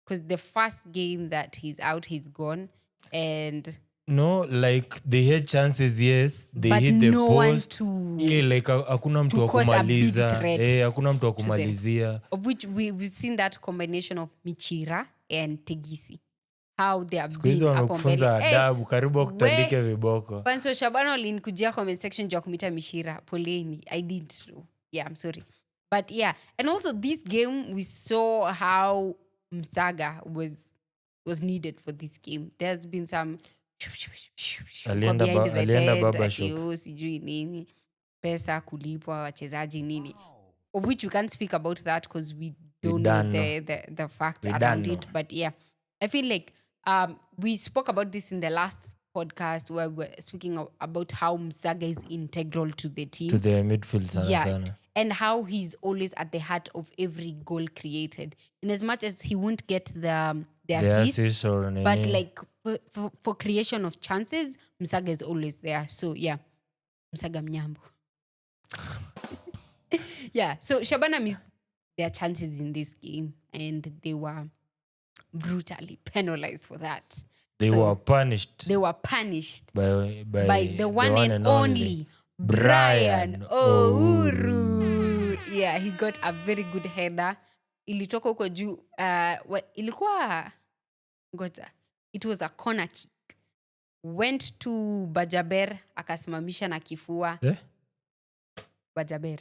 Speaker 2: Because the first game that he's out, he's gone. And
Speaker 3: no, like they had chances, yes. They
Speaker 2: but
Speaker 3: hit the
Speaker 2: no
Speaker 3: post.
Speaker 2: One to
Speaker 3: like hakuna mtu wa kumaliza. Hakuna mtu wa kumalizia.
Speaker 2: Of which we've seen that combination of Michira and Tegisi. How they have been up on belly.
Speaker 3: Adabu, karibu kutandike viboko.
Speaker 2: Fanso Shabana linkujia comment section jwa kumita Mishira. Poleni. I did so. Yeah, I'm sorry. But yeah. And also this game, we saw how Msaga was needed for this game. There's been some
Speaker 3: alienda baba shop.
Speaker 2: Sijui nini. Pesa kulipwa wachezaji nini. Of which we can't speak about that because we don't know the facts around it. But yeah, I feel like we spoke about this in the last podcast where we were speaking about how Msaga is integral to the team.
Speaker 3: To the midfield sana.
Speaker 2: And how he's always at the heart of every goal created. In as much as he won't get the assist but like for creation of chances, Msaga is always there. So yeah, Msaga mnyambo. Yeah, so Shabana missed their chances in this game and they were brutally penalized for that.
Speaker 3: They were punished
Speaker 2: by the one and only Brian Ouru. Yeah, he got a very good header. Ilitoka huko juu. Ilikuwa ngoja. It was a corner kick. Went to Bajaber, akasimamisha na kifua. Bajaber.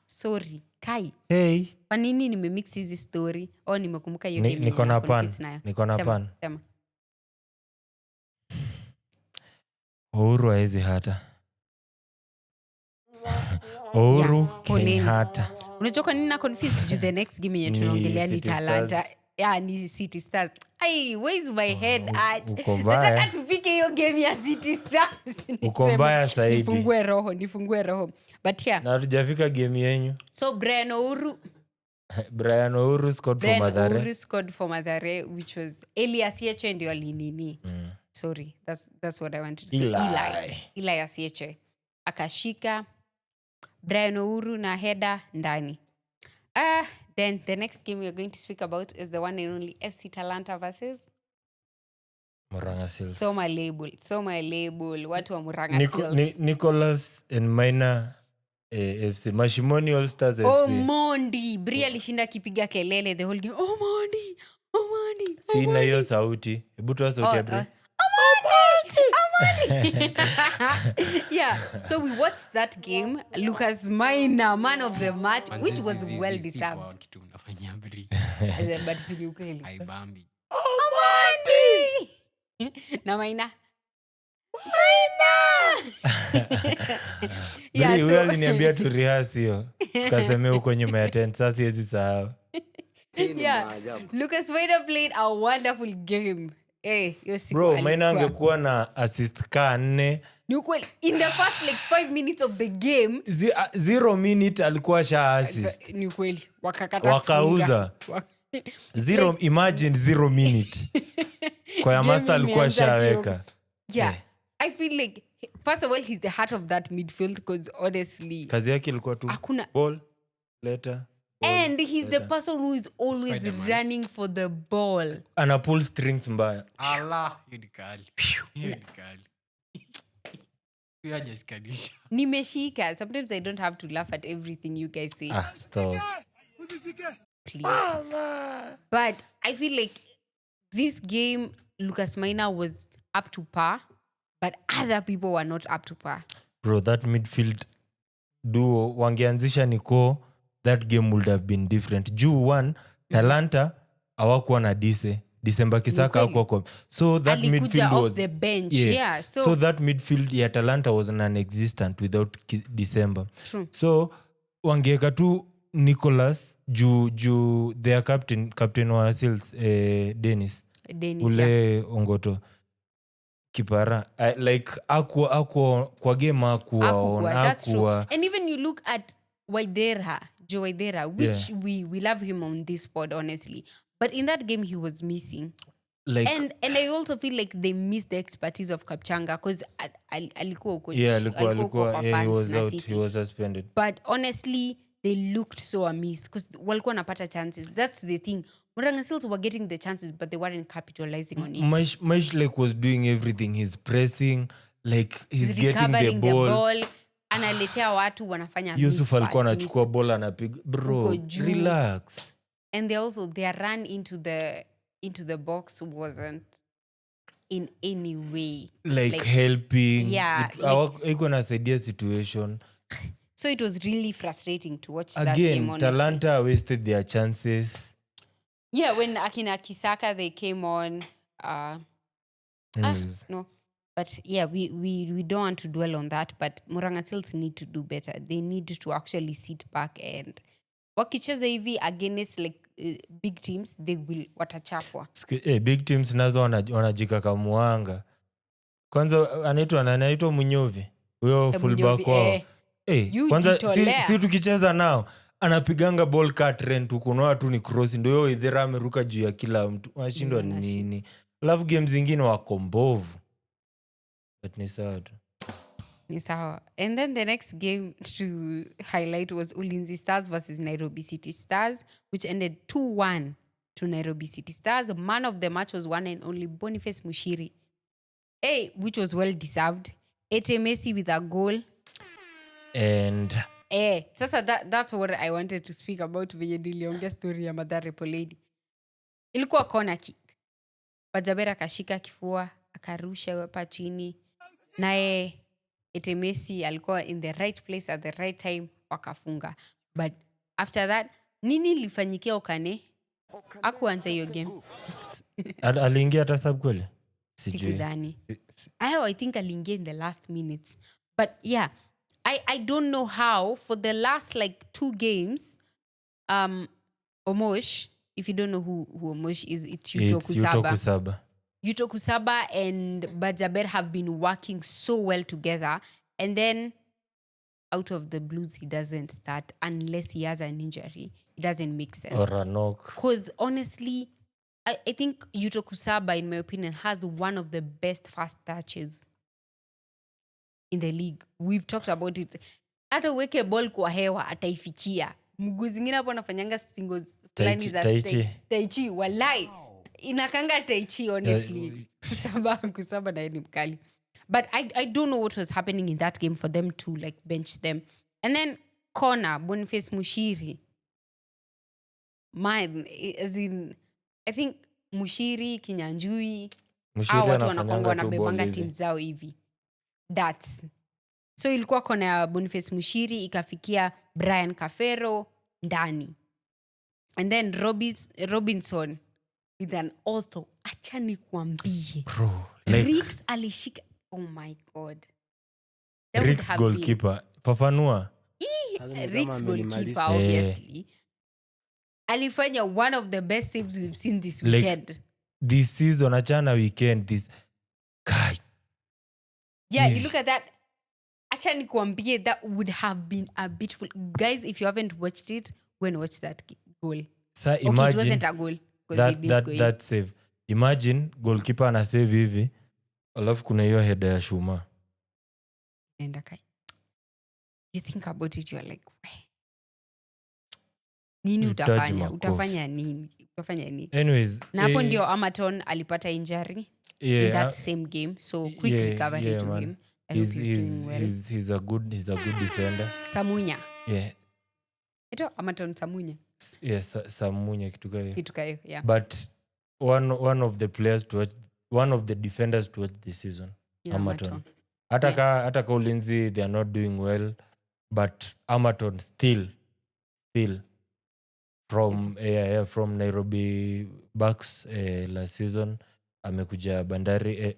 Speaker 2: Sorry. Kai.
Speaker 3: Hey.
Speaker 2: Kwa nini nimemix hizi story? Nimekumbuka hiyo game.
Speaker 3: Niko na pan.
Speaker 2: Sema.
Speaker 3: Ouru haezi hata. Ouru hata.
Speaker 2: Unachoka nini na confused the next game yetu tunaongelea ni Talanta. Yeah, ni City Stars. Where is my head at? Nataka tupike hiyo game ya City Stars.
Speaker 3: Uko mbaya zaidi.
Speaker 2: Nifungue roho. But yeah.
Speaker 3: Na tujafika game yenyu.
Speaker 2: So Brian Ouru
Speaker 3: scored for Mathare.
Speaker 2: Ouru scored for Mathare, which was Elias Yeche ndio alinini. Sorry, that's what I wanted to say. Eli Asieche. Akashika Brian Ouru na header ndani. Then the next game we are going to speak about is the one and only FC Talanta versus
Speaker 3: Murang'a Seals.
Speaker 2: So my label. Watu wa Murang'a Seals.
Speaker 3: Nicholas and Maina FC. Mashimoni All Stars FC.
Speaker 2: Mondi. Bri alishinda kipiga kelele the whole game. Mondi.
Speaker 3: Sina hiyo sauti. Hebu toa sauti ya Bri.
Speaker 2: Yeah, so we watched that game. Lucas Maina, man of the match, which was well deserved. But si ukweli.
Speaker 5: Haibambi.
Speaker 2: Na Maina.
Speaker 3: Yeah, so aliniambia tu rehearse hiyo. Kaseme uko nyuma ya tent, sasa siwezi sahau.
Speaker 2: Yeah. Lucas Maina played a wonderful game. Hiyo siku
Speaker 3: Bro, Maina
Speaker 2: alikuwa.
Speaker 3: angekuwa na assist ka 4.
Speaker 2: Ni ukweli, in the first like 5 minutes of the game
Speaker 3: 0 minute alikuwa sha assist.
Speaker 2: ni ukweli wakakata
Speaker 3: Wakauza.
Speaker 2: Like,
Speaker 3: imagine 0 minute. Kwa ya master alikuwa
Speaker 2: imeanza
Speaker 3: shaweka.
Speaker 2: yeah. I feel like first of all he's the heart of that midfield because honestly
Speaker 3: Kazi yake ilikuwa tu
Speaker 2: hakuna
Speaker 3: ball later.
Speaker 2: and he's the person who is always
Speaker 5: Spider-Man.
Speaker 2: running for the ball.
Speaker 3: Ana pull strings mbaya.
Speaker 5: Allah, hiyo ni kali. Hiyo ni kali. Hiyo hajashikanisha.
Speaker 2: Nimeshika. Sometimes I don't have to laugh at everything you guys say.
Speaker 3: Stop.
Speaker 2: Please. But I feel like this game, Lucas Maina was up to par, but other people were not up to par.
Speaker 3: Bro, that midfield duo wangeanzisha Nico, that game would have been different. Juu one, Talanta hawakuwa na December Kisaka hakuwa kwa. So that
Speaker 2: Alikuja
Speaker 3: midfield
Speaker 2: off
Speaker 3: was
Speaker 2: the bench. Yeah.
Speaker 3: So that midfield ya Talanta was non-existent without December.
Speaker 2: True.
Speaker 3: So wangeka tu Nicholas juu their captain wa Seals Dennis ule Ongoto kipara like akwa kwa game akwa.
Speaker 2: And even you look at Joe Waidera, which we love him on this pod honestly, but in that game he was missing.
Speaker 3: Like,
Speaker 2: and I also feel like they missed the expertise of Kapchanga because alikuwa coach.
Speaker 3: Alikuwa he was out, he was suspended.
Speaker 2: But honestly they looked so amiss because walikuwa napata chances. That's the thing. Murang'a Seals were getting the chances but they weren't capitalizing on it.
Speaker 3: Maish like was doing everything. He's pressing, like he's getting the ball.
Speaker 2: Analetea watu wanafanya
Speaker 3: Yusuf alikuwa anachukua ball anapiga. Bro, relax.
Speaker 2: And their run into the box wasn't in any way
Speaker 3: like helping.
Speaker 2: Yeah,
Speaker 3: iko nasaidia situation.
Speaker 2: So it was really frustrating to watch
Speaker 3: again,
Speaker 2: that game, honestly.
Speaker 3: Talanta wasted their chances.
Speaker 2: Yeah, when Akina Kisaka they came on no. But yeah, we don't want to dwell on that, but Murang'a Seals need to do better. They need to actually sit back and wakicheza hivi against like big teams, they will watachapwa.
Speaker 3: Big teams nazo wanajikakamuanga. Kwanza anaitwa Munyovi. Huyo fullback wao. Kwanza si tukicheza nao anapiganga ball cut rent ukonoa tu ni cross ndio yeye idhera ameruka juu ya kila mtu. Washindwa nini? Love games zingine wako mbovu. But ni sawa tu.
Speaker 2: Ni sawa. And then the next game to highlight was Ulinzi Stars versus Nairobi City Stars, which ended 2-1 to Nairobi City Stars. Man of the match was one and only Boniface Mushiri. Which was well deserved. Ete Messi with a goal.
Speaker 3: And
Speaker 2: sasa that's what I wanted to speak about venye niliongea story ya Mathare Poledi. Ilikuwa corner kick. Bajabera kashika kifua, akarusha hapa chini. Naye Ete Messi alikuwa in the right place at the right time wakafunga. But after that, nini lifanyikia Okane? Hakuanza hiyo game.
Speaker 3: aliingia hata sub kweli?
Speaker 2: Sikudhani. I think aliingia in the last minutes. But yeah, I don't know how for the last like 2 games Omosh, if you don't know who Omosh is, it's Yuto Kusaba. Yuto Kusaba and Bajaber have been working so well together, and then out of the blues he doesn't start unless he has an injury. It doesn't make sense.
Speaker 3: Or a knock.
Speaker 2: Because honestly, I think Yuto Kusaba, in my opinion, has one of the best fast touches in the league. We've talked about it. Hata uweke ball kwa hewa ataifikia. Mguu zingine hapo anafanyanga singles fulani za tai chi walai. Inakanga tai chi honestly. Kusaba na ni mkali. But I don't know what was happening in that game for them to like bench them. And then corner Boniface Mushiri. As in I think Mushiri, Kinyanjui, hao watu wanabebanga team zao hivi. That's so ilikuwa kona ya Boniface Mushiri ikafikia Brian Kafero ndani. And then Robinson with an author. Acha nikuambie.
Speaker 3: Bro, like
Speaker 2: Rix alishika. Oh my God.
Speaker 3: Rix goalkeeper. Fafanua.
Speaker 2: Rix goalkeeper obviously. alifanya one of the best saves we've seen this
Speaker 3: Like,
Speaker 2: weekend.
Speaker 3: This season achana weekend this guy.
Speaker 2: Yeah, you look at that. Acha nikuambie, that would have been a beautiful. Guys, if you haven't watched it, go and watch that goal.
Speaker 3: Sa
Speaker 2: Okay,
Speaker 3: imagine
Speaker 2: it wasn't a goal because it didn't go in.
Speaker 3: that save. Imagine goalkeeper ana save hivi. Alafu kuna hiyo header ya Shummah.
Speaker 2: And you think about it, you're like, nini utafanya nini?
Speaker 3: Anyways,
Speaker 2: na hapo ndio Amaton alipata injury in that same game, so quick recovery to him. I hope he's doing well.
Speaker 3: He's a good defender.
Speaker 2: Samunya.
Speaker 3: Yeah.
Speaker 2: Ito Amaton Samunya.
Speaker 3: Yes, Samunya kitu
Speaker 2: kayo, yeah.
Speaker 3: But one of the players to watch, one of the defenders to watch this season, yeah, Amaton. Hata ka Ulinzi, they are not doing well, but Amaton still from Nairobi Bucks last season amekuja Bandari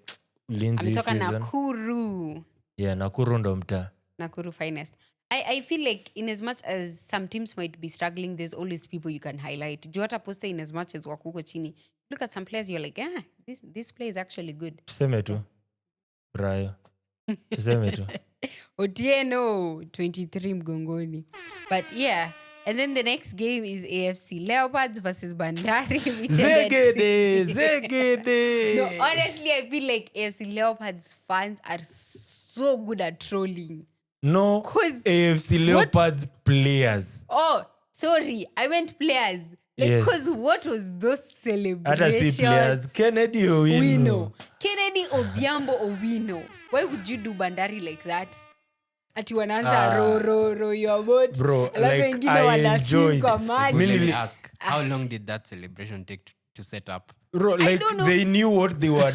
Speaker 3: Ulinzi
Speaker 2: ametoka
Speaker 3: season.
Speaker 2: Nakuru.
Speaker 3: Yeah, Nakuru ndo mtaa.
Speaker 2: Nakuru finest. I feel like in as much as some teams might be struggling, there's always people you can highlight. Juata poster in as much as wakuko chini. Look at some players, you're like, this player is actually good.
Speaker 3: Tuseme tu. Brayo. Tuseme tu.
Speaker 2: Otieno 23 mgongoni. But yeah, and then the next game is AFC Leopards versus Bandari.
Speaker 3: Zegede.
Speaker 2: No, honestly, I feel like AFC Leopards fans are so good at trolling.
Speaker 3: No, AFC Leopards players.
Speaker 2: Oh, sorry, I meant players. Like, because what was those celebrations?
Speaker 3: Hata si players. Kennedy Owino.
Speaker 2: Kennedy Owino. Why would you do Bandari like that? Ati wanaanza row your boat.
Speaker 3: Bro, like I enjoyed.
Speaker 5: Let ask, how long did that celebration take to set up?
Speaker 3: Bro, like they knew what they were.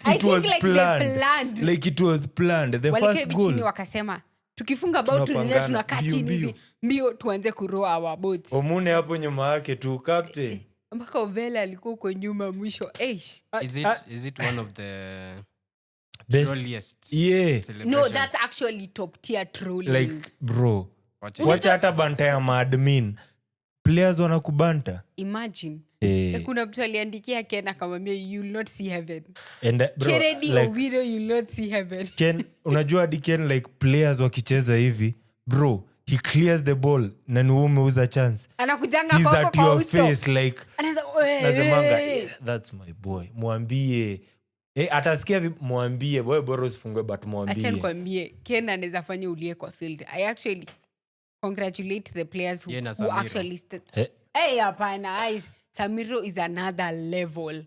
Speaker 3: It was
Speaker 2: like
Speaker 3: planned. Like it was planned. The first goal.
Speaker 2: Chini wakasema, tukifunga bao tunakaa chini hivi. Mbio tuanze kurow our boats.
Speaker 3: Omune hapo nyuma yake tu captain.
Speaker 2: Mpaka Ovela alikuwa uko nyuma mwisho.
Speaker 5: Is it one of the trolliest?
Speaker 3: Yeah.
Speaker 2: No, that's actually top tier trolling.
Speaker 3: Like, bro. Wacha hata banta ya maadmin. Players wanakubanta.
Speaker 2: Imagine. Kuna mtu aliandikia Ken akamwambia you will not see heaven. Kennedy Owino you will not see heaven.
Speaker 3: Ken, unajua hadi Ken like players wakicheza hivi, bro, he clears the ball na ni umeuza chance.
Speaker 2: Anakujanga
Speaker 3: he's
Speaker 2: kwa
Speaker 3: at your
Speaker 2: uso.
Speaker 3: face like nasemanga that's my boy. Mwambie atasikia mwambie boy bora usifungwe but mwambie.
Speaker 2: Acha nikwambie Ken anaweza fanya ulie kwa field. I actually congratulate the players who actually hapana. Samiro is another level.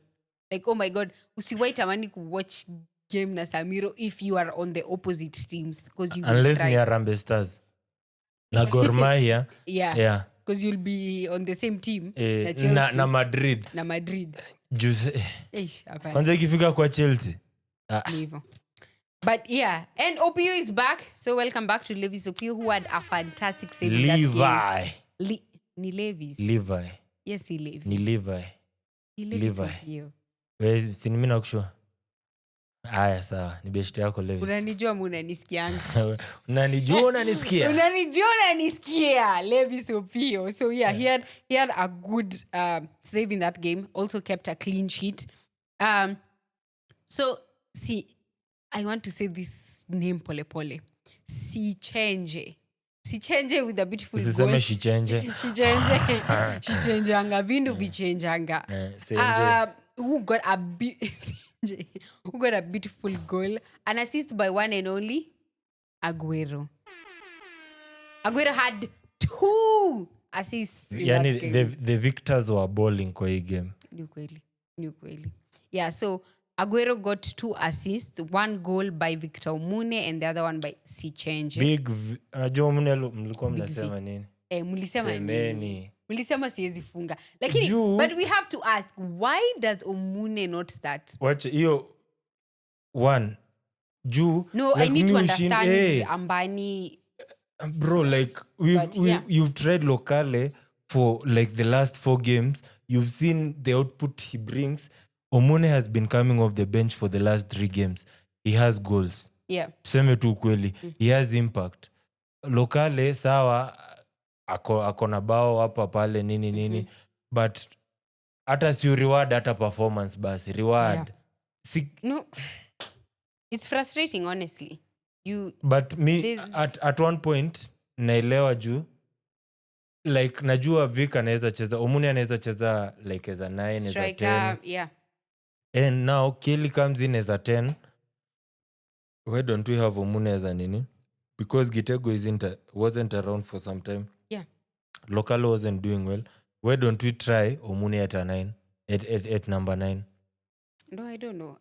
Speaker 2: Like, oh my God, usiwahi tamani watch game na Samiro if you are on the opposite teams, because you
Speaker 3: unless ni Harambee Stars na Gor Mahia.
Speaker 2: Yeah. Because you'll be on the same team na Chelsea.
Speaker 3: Na Madrid. Kwanza ikifika kwa Chelsea.
Speaker 2: But yeah, and Opio is back. So welcome back to Levis Opio, who had a fantastic save in that game. Ni Levis.
Speaker 3: Levi.
Speaker 2: Yes, he Levi.
Speaker 3: Ni Levi.
Speaker 2: Levi.
Speaker 3: Wewe si mimi nakushua. Aya sawa, ni best yako Levis.
Speaker 2: Unanijua unanisikianga.
Speaker 3: Unanijua
Speaker 2: unanisikia. Levis Opio. So yeah, he had a good save in that game. Also kept a clean sheet. So see, I want to say this name pole. Sichenje with a beautiful goal.
Speaker 3: Usiseme Shichenje.
Speaker 2: Shichenjanga vindu vichenjanga. Who got a beautiful goal, an assist by one and only Aguero. Aguero had 2 assists in that game.
Speaker 3: The victors were balling kwa hii game.
Speaker 2: Ni kweli. Yeah, so Aguero got 2 assists, 1 goal by Victor Omune and the other one by Sichenje.
Speaker 3: Unajua Omune mlikuwa mnasema nini?
Speaker 2: Mlisema nini? Mlisema siwezi funga. Lakini but we have to ask, why does Omune not start?
Speaker 3: Watch hiyo one. No,
Speaker 2: like I need to understand Ambani.
Speaker 3: Bro, like you've tried Lokale for like the last 4 games. You've seen the output he brings. Omune has been coming off the bench for the last 3 games. He has goals.
Speaker 2: Yeah.
Speaker 3: Tuseme tu kweli. He has impact. Lokale sawa ako na bao hapa pale nini. but hata si reward hata performance basi reward.
Speaker 2: Yeah. No, it's frustrating honestly.
Speaker 3: But me at one point naelewa juu like najua Vic anaweza cheza, Omune anaweza cheza like as a 9 as a 10.
Speaker 2: Yeah.
Speaker 3: And now Kelly comes in as a 10. Why don't we have Omune as a nini? Because Gitego wasn't around for some time.
Speaker 2: Yeah.
Speaker 3: Lokalo wasn't doing well. Why don't we try Omune at a 9? At number 9?
Speaker 2: No, I don't know.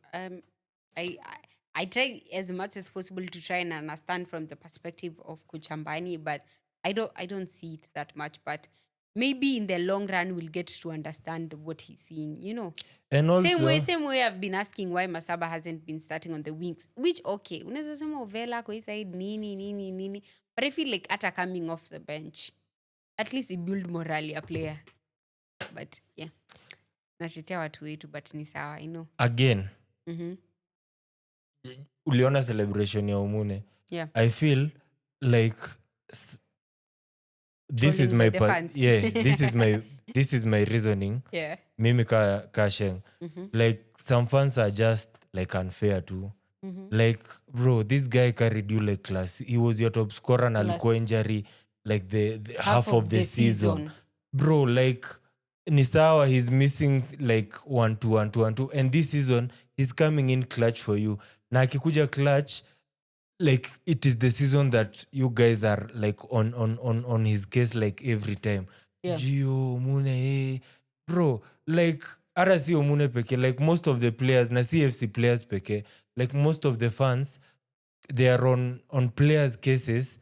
Speaker 2: I try as much as possible to try and understand from the perspective of Kuchambani, but I don't see it that much. But maybe in the long run we'll get to understand what he's seeing, you know.
Speaker 3: And also,
Speaker 2: same way I've been asking why Masaba hasn't been starting on the wings, which okay, unaweza sema Ovela kwa hii side nini, but I feel like ata coming off the bench at least he build morale a player. But yeah, natetea watu wetu, but ni sawa, I know.
Speaker 3: Again, uliona celebration ya Omune.
Speaker 2: Yeah.
Speaker 3: I feel like this is my this is my reasoning.
Speaker 2: Yeah.
Speaker 3: Mimi ka Sheng. Like some fans are just like unfair too. Like bro, this guy carried you like class. He was your top scorer na alikuwa injury like the half of the season. Bro, like ni sawa, he's missing like 1-2 and this season he's coming in clutch for you. Na akikuja clutch, like it is the season that you guys are like on his case like every time.
Speaker 2: Yeah.
Speaker 3: Gio Mune, bro, like RC Omune peke, like most of the players na CFC players peke, like most of the fans they are on players cases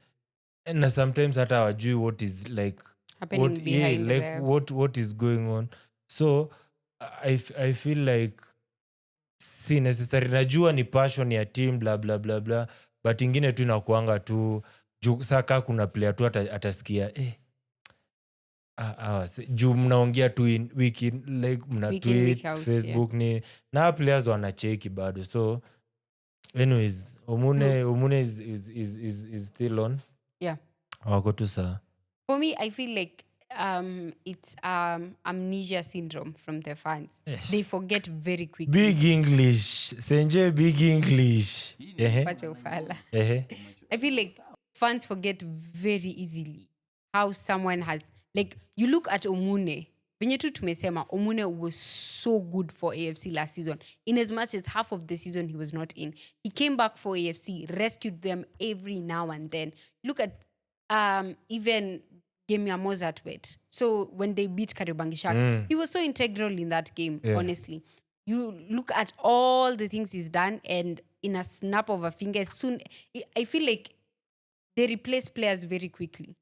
Speaker 3: and sometimes hata hawajui what is like
Speaker 2: happening behind
Speaker 3: like what is going on. So I feel like si necessary, najua ni passion ya team bla bla bla bla, but ingine tu inakuanga tu juu saka kuna player tu atasikia juu mnaongea tu in wiki like mna tweet Facebook, yeah. Ni na players wanacheki bado. So anyways, Omune is still on.
Speaker 2: Yeah.
Speaker 3: Wako tu saa.
Speaker 2: For me, I feel like it's amnesia syndrome from the fans. Yes. They forget very quickly.
Speaker 3: Big English. Senje big English.
Speaker 2: I feel like fans forget very easily how someone has, like, you look at Omune. Venye tu tumesema, Omune was so good for AFC last season. In as much as half of the season he was not in. He came back for AFC, rescued them every now and then. Look at even game ya Mozart wet. So when they beat Kariobangi Sharks, he was so integral in that game, honestly. You look at all the things he's done, and in a snap of a finger, soon, I feel like they replace players very quickly.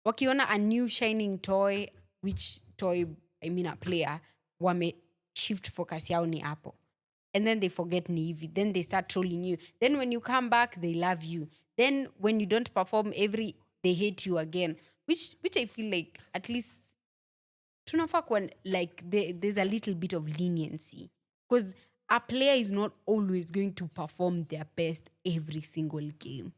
Speaker 2: Wakiona a new shining toy, which toy, I mean a player, wame shift focus yao ni hapo. And then they forget ni hivi. Then they start trolling you. Then when you come back, they love you. Then when you don't perform they hate you again. Which I feel like at least tunafaa kuwa like there's a little bit of leniency. Because a player is not always going to perform their best every single game.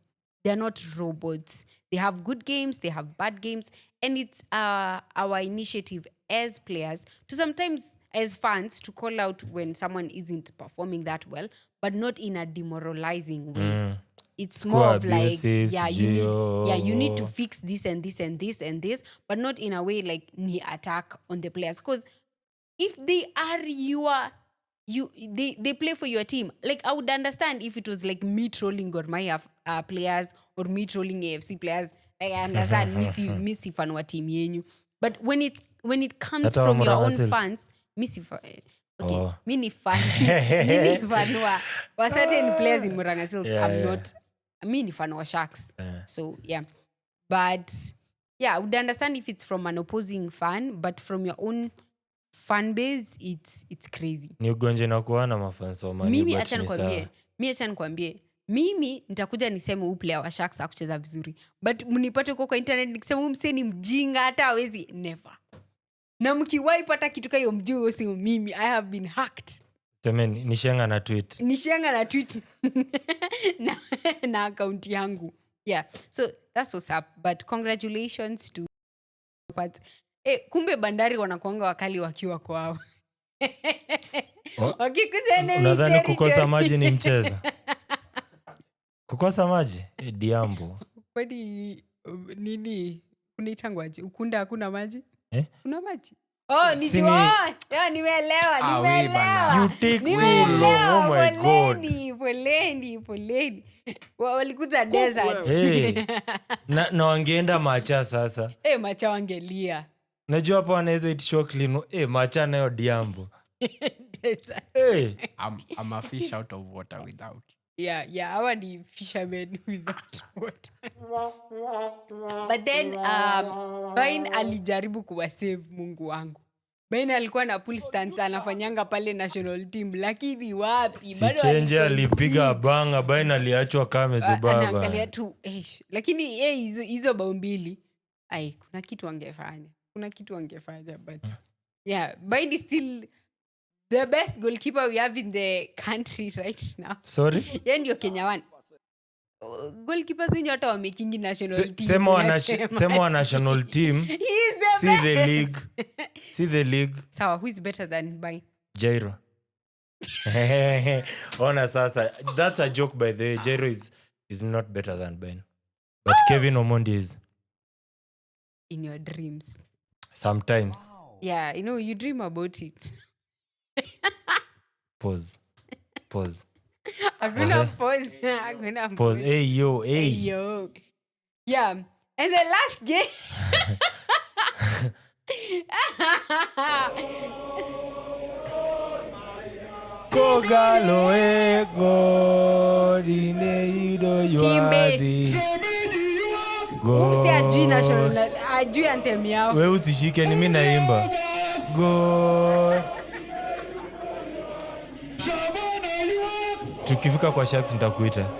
Speaker 2: They're not robots. They have good games, they have bad games. And it's our initiative as players to sometimes, as fans, to call out when someone isn't performing that well, but not in a demoralizing way. It's more of like, you need to fix this and this and this and this, but not in a way like ni attack on the players. Because if they are they play for your team. Like, I would understand if it was like me trolling Gor Mahia players or me trolling AFC players. Like, I understand missy fan wa team yenyu. But when it comes from your own fans, missy fan. Okay, mini fan wa certain players in Murang'a Seals. I'm not. Mini fan wa Sharks. So yeah, but yeah, I would understand if it's from an opposing fan, but from your own fan base, it's crazy.
Speaker 3: Ni ugonje na kuwa na mafans wa Man U.
Speaker 2: Mimi acha nikwambie, mimi nitakuja niseme huyu player wa Sharks hakucheza vizuri, but mnipate kwa internet nikisema huyu msee ni mjinga hata hawezi, never. Na mkiwahi pata kitu kama hiyo mjue si mimi, I have been hacked.
Speaker 3: Semeni Nishenga na tweet
Speaker 2: na account yangu. Yeah, so that's what's up, but congratulations to, but Kumbe Bandari wanakuanga wakali wakiwa kwao. Wakikuja enemy
Speaker 3: Unadhani
Speaker 2: territory.
Speaker 3: kukosa maji ni mchezo? Kukosa maji? Diambo.
Speaker 2: Kwani nini? Unaitangwaje? Ukunda hakuna maji? Kuna maji? Ni
Speaker 3: Sini...
Speaker 2: nimeelewa.
Speaker 3: You take so long. Oh my God.
Speaker 2: Poleni. Walikuja desert.
Speaker 3: Na wangeenda Macha sasa.
Speaker 2: Macha wangelia.
Speaker 3: Najua hapa wanaweza itishwa clean. Macha nayo Diambo.
Speaker 2: Desert.
Speaker 5: I'm a fish out of water without.
Speaker 2: Yeah, hawa ni fishermen without water. But then Bain alijaribu kuwasave Mungu wangu. Bain alikuwa na pull stance anafanyanga pale national team, lakini wapi?
Speaker 3: Si change alipiga banga, Bain aliachwa kama zubaba.
Speaker 2: Anaangalia tu lakini hizo bao mbili kuna kitu angefanya but yeah, Bain is still the best goalkeeper we have in the country right now.
Speaker 3: Sorry?
Speaker 2: Yeye ndio Kenya one. Goalkeepers wengi hata wamekingi national team.
Speaker 3: Sema wa national team.
Speaker 2: He is the
Speaker 3: See
Speaker 2: best.
Speaker 3: the league.
Speaker 2: Sawa, who is better than Bain?
Speaker 3: Jairo. Ona sasa. That's a joke by the way. Jairo is not better than Bain. But Kevin Omondi is.
Speaker 2: In your dreams.
Speaker 3: Sometimes.
Speaker 2: Yeah, you dream about it.
Speaker 3: Pause.
Speaker 2: Hakuna pause.
Speaker 3: Hey yo.
Speaker 2: Yeah. And the last game.
Speaker 3: Kogalo ego dineido yuadi.
Speaker 2: Umse ajui national, ajui anthem yao.
Speaker 3: Wewe usishike ni mimi naimba. Go. Tukifika kwa Sharks nitakuita.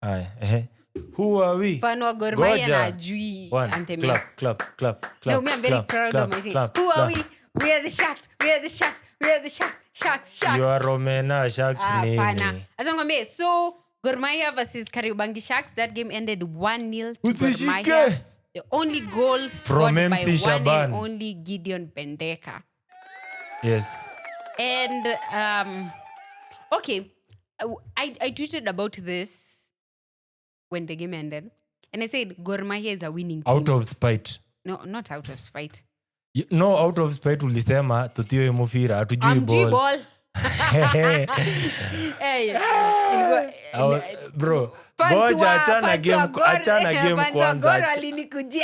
Speaker 3: Haya, Who are we?
Speaker 2: Fan wa Gor Mahia na ajui anthem yao.
Speaker 3: Clap.
Speaker 2: No, I'm very proud of my team. Who are we? We are the Sharks. Sharks.
Speaker 3: You are Romena, Sharks nini?
Speaker 2: Acha ngombe. So Gor Mahia versus Kariobangi Sharks, that game ended 1-0 to Gor Mahia. The only goal scored by one and only Gideon Bendeka.
Speaker 3: Yes.
Speaker 2: And okay, I tweeted about this when the game ended, and I said Gor Mahia is a winning team.
Speaker 3: Out of spite.
Speaker 2: No, not out of spite.
Speaker 3: No, out of spite ulisema tutio mufira atujui ball.
Speaker 2: Hey,
Speaker 3: bro. Goja achana na game kwanza.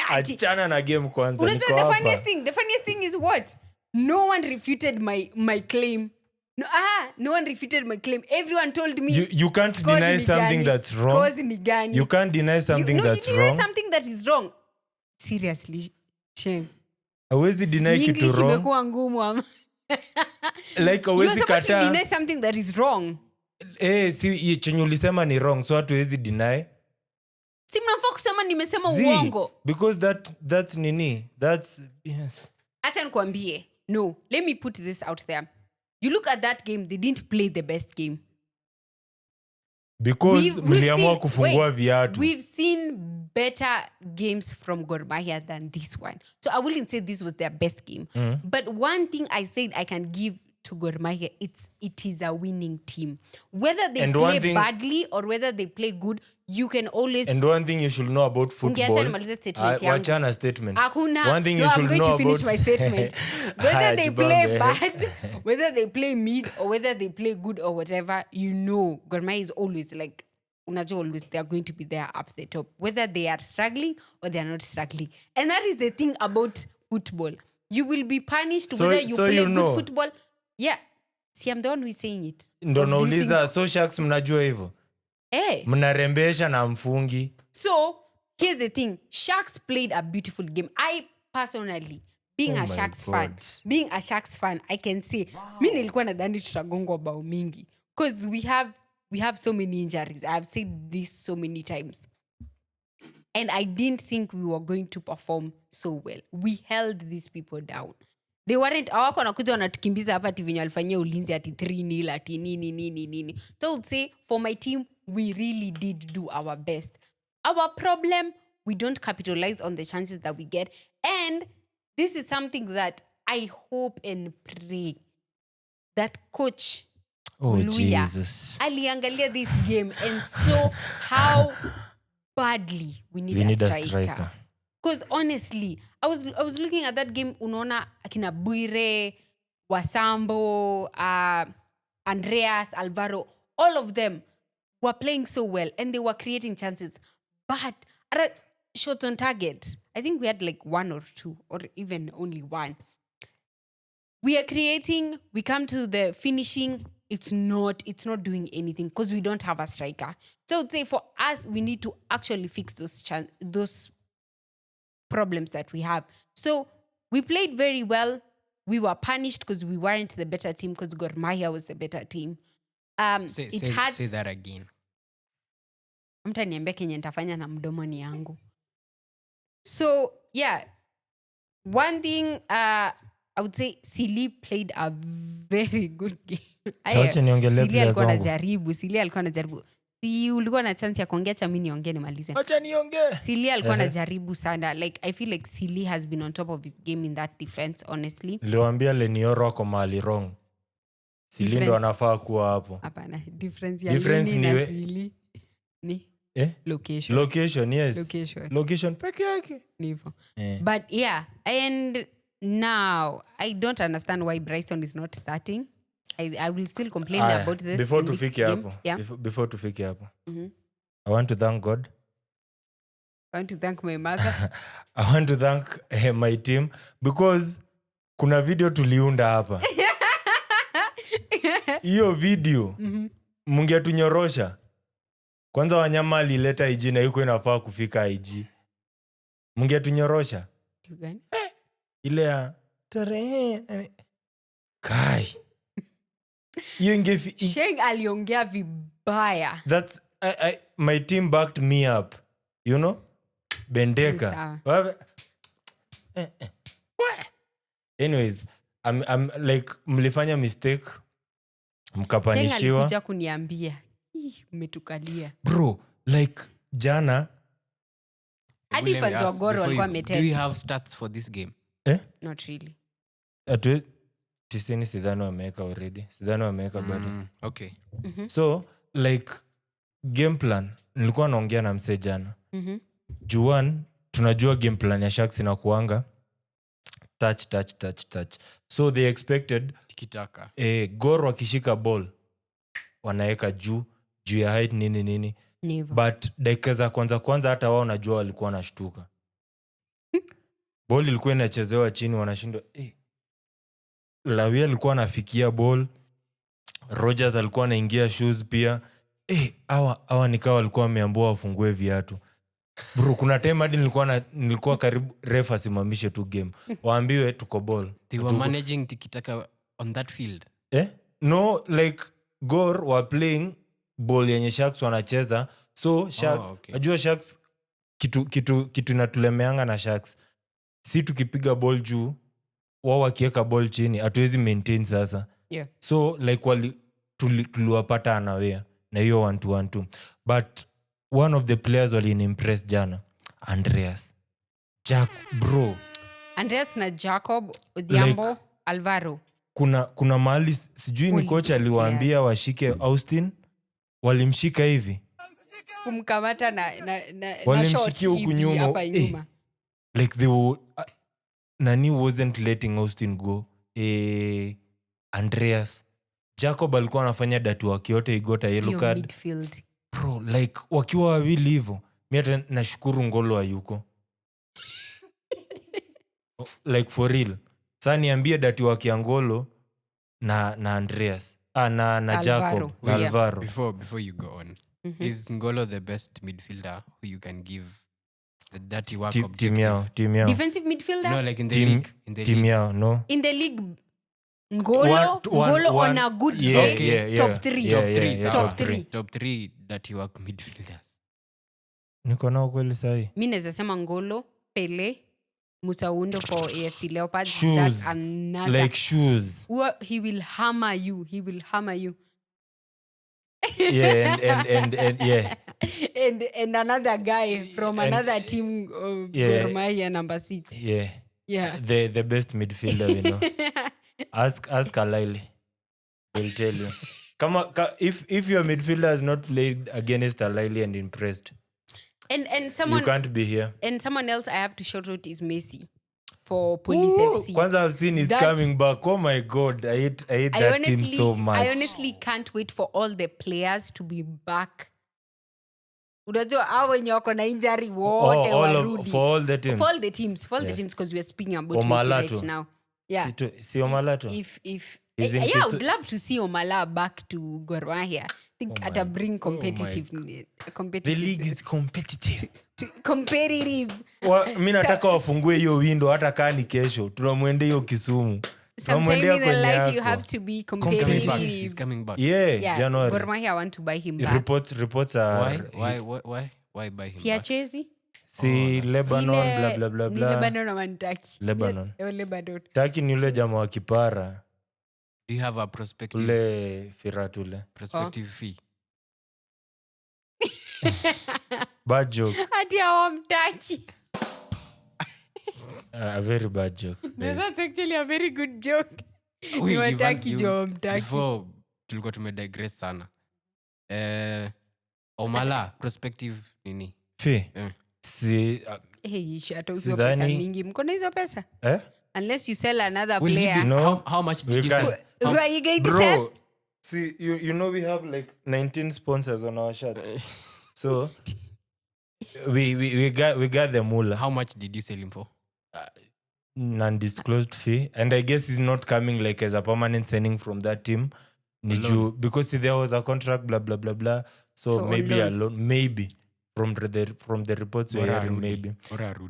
Speaker 3: Achana na game kwanza.
Speaker 2: The funniest thing is what? No one refuted my claim. No one refuted my claim. Everyone told me
Speaker 3: you can't deny something that's wrong. You can't deny something that's wrong.
Speaker 2: You deny something that is wrong. Seriously, Sheng.
Speaker 3: Hawezi deny kitu wrong.
Speaker 2: English imekuwa ngumu.
Speaker 3: Like hawezi kata.
Speaker 2: You're supposed to deny something that is wrong.
Speaker 3: Si chenye ulisema ni wrong, so hatuwezi deny.
Speaker 2: Si mnafaa kusema nimesema uongo.
Speaker 3: Because that's nini. That's yes.
Speaker 2: Acha nikwambie. No, let me put this out there. You look at that game, they didn't play the best game.
Speaker 3: Because mliamua kufungua viatu.
Speaker 2: We've seen better games from Gor Mahia than this one. So I wouldn't say this was their best game. But one thing I said I can give to Gor Mahia, it is a winning team. Whether they play badly or whether they play good, you can always...
Speaker 3: And one thing you should know about football... Wachana statement. One thing you should know about...
Speaker 2: I'm going to finish my statement. Whether they play bad, whether they play mid, or whether they play good or whatever, Gor Mahia is always like... Always they are going to be there up the top. Whether they are struggling or they are not struggling. And that is the thing about football. You will be punished whether you play good football... Yeah. See, I'm the one who is saying it.
Speaker 3: Ndo nauliza, so Sharks mnajua hivyo? Mnarembesha na mfungi.
Speaker 2: So, here's the thing. Sharks played a beautiful game. I personally, being a Sharks fan, I can say, mi nilikuwa nadhani tutagongwa bao mingi. Because we have so many injuries. I've said this so many times. And I didn't think we were going to perform so well. We held these people down. They weren't, hawako wanakuja wanatukimbiza hapa ati venye walifanyia ulinzi ati 3-0 ati nini. So I would say for my team, we really did do our best. Our problem we don't capitalize on the chances that we get. And this is something that I hope and pray that coach Luya aliangalia this game and saw how badly we need a striker. Because honestly, I was looking at that game, unaona akina Buire, Wasambo, Andreas, Alvaro, all of them were playing so well and they were creating chances. But at shots on target, I think we had like 1 or 2 or even only 1. We are creating, we come to the finishing, it's not doing anything because we don't have a striker. So I would say for us, we need to actually fix those problems that we have. So we played very well. We were punished because we weren't the better team because Mahia was the better team.
Speaker 5: Say that again.
Speaker 2: Mtaniambia kenye nitafanya na mdomoni yangu. So yeah, one thing I would say Sili played a very good game. Sili alikuwa anajaribu. Si ulikuwa na chance ya kuongea cha mimi niongee nimalize.
Speaker 3: Acha niongee.
Speaker 2: Sili alikuwa anajaribu sana. Like I feel like Sili has been on top of his game in that defense, honestly.
Speaker 3: Niliwaambia Lenioro wako mahali wrong. Sili ndo anafaa kuwa hapo.
Speaker 2: Hapana, difference na Sili ni location,
Speaker 3: yes. Location peke yake.
Speaker 2: Nivo. But yeah, and now I don't understand why Bryson is not starting. I will still complain about this
Speaker 3: before tufike hapo.
Speaker 2: Yeah.
Speaker 3: Before tufike hapo. I want to thank God.
Speaker 2: I want to thank my mother.
Speaker 3: I want to thank my team because kuna video tuliunda hapa. Hiyo video mungetunyorosha. Kwanza Wanyama alileta IG na yuko inafaa kufika IG. Mungetunyorosha. Ile ya tarehe kai.
Speaker 2: Sheng aliongea vibaya.
Speaker 3: That's my team backed me up. You know? Bendeka. Anyways, I'm like mlifanya mistake. Mkapanishiwa.
Speaker 2: Sheng alikuja kuniambia. Umetukalia.
Speaker 3: Bro, like jana
Speaker 2: hadi fans wa Goro walikuwa wametense.
Speaker 5: Do you have stats for this game?
Speaker 2: Not really.
Speaker 3: Tisini sidhani wameweka already. Sidhani wameweka bado.
Speaker 5: Okay.
Speaker 3: So, like game plan nilikuwa naongea na mse jana. Juan tunajua game plan ya Sharks inakuanga touch. So they expected
Speaker 5: tikitaka.
Speaker 3: Goro wakishika ball wanaeka juu ya height nini.
Speaker 2: Never.
Speaker 3: But dakika za kwanza hata wao najua walikuwa wanashtuka. Ball ilikuwa inachezewa chini wanashindwa. Lawia alikuwa anafikia ball. Rogers alikuwa anaingia shoes pia. Hawa nikawa walikuwa wameambiwa wafungue viatu. Bro, kuna time hadi nilikuwa karibu ref asimamishe tu game. Waambiwe tuko ball.
Speaker 5: They were managing tikitaka on that field.
Speaker 3: No, like Gor were playing ball yenye Sharks wanacheza. So Sharks, ajua Sharks kitu inatulemeanga na Sharks. Si tukipiga ball juu, wao wakiweka ball chini, hatuwezi maintain sasa.
Speaker 2: Yeah.
Speaker 3: So like tuliwapata anawea na hiyo 1-2. But one of the players walinimpress jana, Andreas. Bro.
Speaker 2: Andreas na Jacob, Odhiambo, like, Alvaro.
Speaker 3: Kuna mahali sijui ni kocha aliwaambia washike Austin, walimshika hivi.
Speaker 2: Kumkamata na
Speaker 3: walimshikia huku nyuma. Like they were, Nani wasn't letting Austin go. Andreas. Jacob alikuwa anafanya datu wake yote igota yellow card.
Speaker 2: Midfield.
Speaker 3: Bro, like wakiwa wawili hivyo. Mimi hata nashukuru Ngolo ayuko. Like for real. Sasa niambie datu wake Ngolo na Andreas. Na Jacob. Alvaro.
Speaker 5: Before you go on. Is Ngolo the best midfielder who you can give the dirty work objective?
Speaker 3: Team yao.
Speaker 2: Defensive midfielder?
Speaker 5: No, like in the league.
Speaker 3: Team yao, no.
Speaker 2: In the league, Ngolo on a good day, top 3.
Speaker 5: Top 3 dirty work midfielders.
Speaker 3: Niko nao kweli sahi.
Speaker 2: Mimi naweza sema Ngolo, Pele, Musa Undo for AFC Leopards.
Speaker 3: Shoes.
Speaker 2: That's another.
Speaker 3: Like shoes.
Speaker 2: He will hammer you.
Speaker 3: Yeah, and yeah.
Speaker 2: and another guy from another team of Gor Mahia number 6.
Speaker 3: Yeah. The best midfielder we know. Ask Alaili. They'll tell you. If your midfielder has not played against Alaili and impressed,
Speaker 2: and someone
Speaker 3: you can't be here.
Speaker 2: And someone else I have to shout out is Messi for Police FC.
Speaker 3: Kwanza I've seen he's coming back. Oh my God, I hate that team so much.
Speaker 2: I honestly can't wait for all the players to be back. Unajua hao wenye wako na injury wote warudi.
Speaker 3: For all the teams.
Speaker 2: For all the teams because we are speaking about Messi right now. Yeah.
Speaker 3: Si Omalato.
Speaker 2: I would love to see Omala back to Gor Mahia. I think ata bring competitive.
Speaker 3: The league is competitive.
Speaker 2: Competitive.
Speaker 3: Mimi nataka wafungue hiyo window hata kaa ni kesho. Tunamwende hiyo Kisumu.
Speaker 2: Sometime in the life you have to be competitive.
Speaker 5: He's coming back.
Speaker 3: Yeah, January.
Speaker 2: Gor Mahia want to buy him back.
Speaker 3: Reports are
Speaker 5: Why buy him
Speaker 2: Tia
Speaker 5: back?
Speaker 2: Chezi?
Speaker 3: Si Lebanon blah blah blah blah.
Speaker 2: Lebanon ama Turkey?
Speaker 3: Lebanon.
Speaker 2: Lebanon.
Speaker 3: Turkey ni yule jamaa wa kipara.
Speaker 5: Do you have a prospective
Speaker 3: Ule Firatule.
Speaker 5: prospective fee?
Speaker 3: Bad joke.
Speaker 2: Hadi hawamtaki.
Speaker 3: A very bad joke.
Speaker 2: No, that's actually a very good joke.
Speaker 5: Before tulikuwa tumedigress sana. Omala prospective nini?
Speaker 3: Fee. Si
Speaker 2: Hata usiwa pesa mingi. Mkona hizo pesa? Unless you sell another player.
Speaker 5: How much did you sell?
Speaker 2: Who are you going to sell?
Speaker 3: See, you know we have like 19 sponsors on our shirt. So we got the moolah.
Speaker 5: How much did you sell him for?
Speaker 3: Non-disclosed fee, and I guess he's not coming like as a permanent signing from that team. Because there was a contract, blah blah blah blah. So maybe alone, maybe from the reports we're hearing, maybe.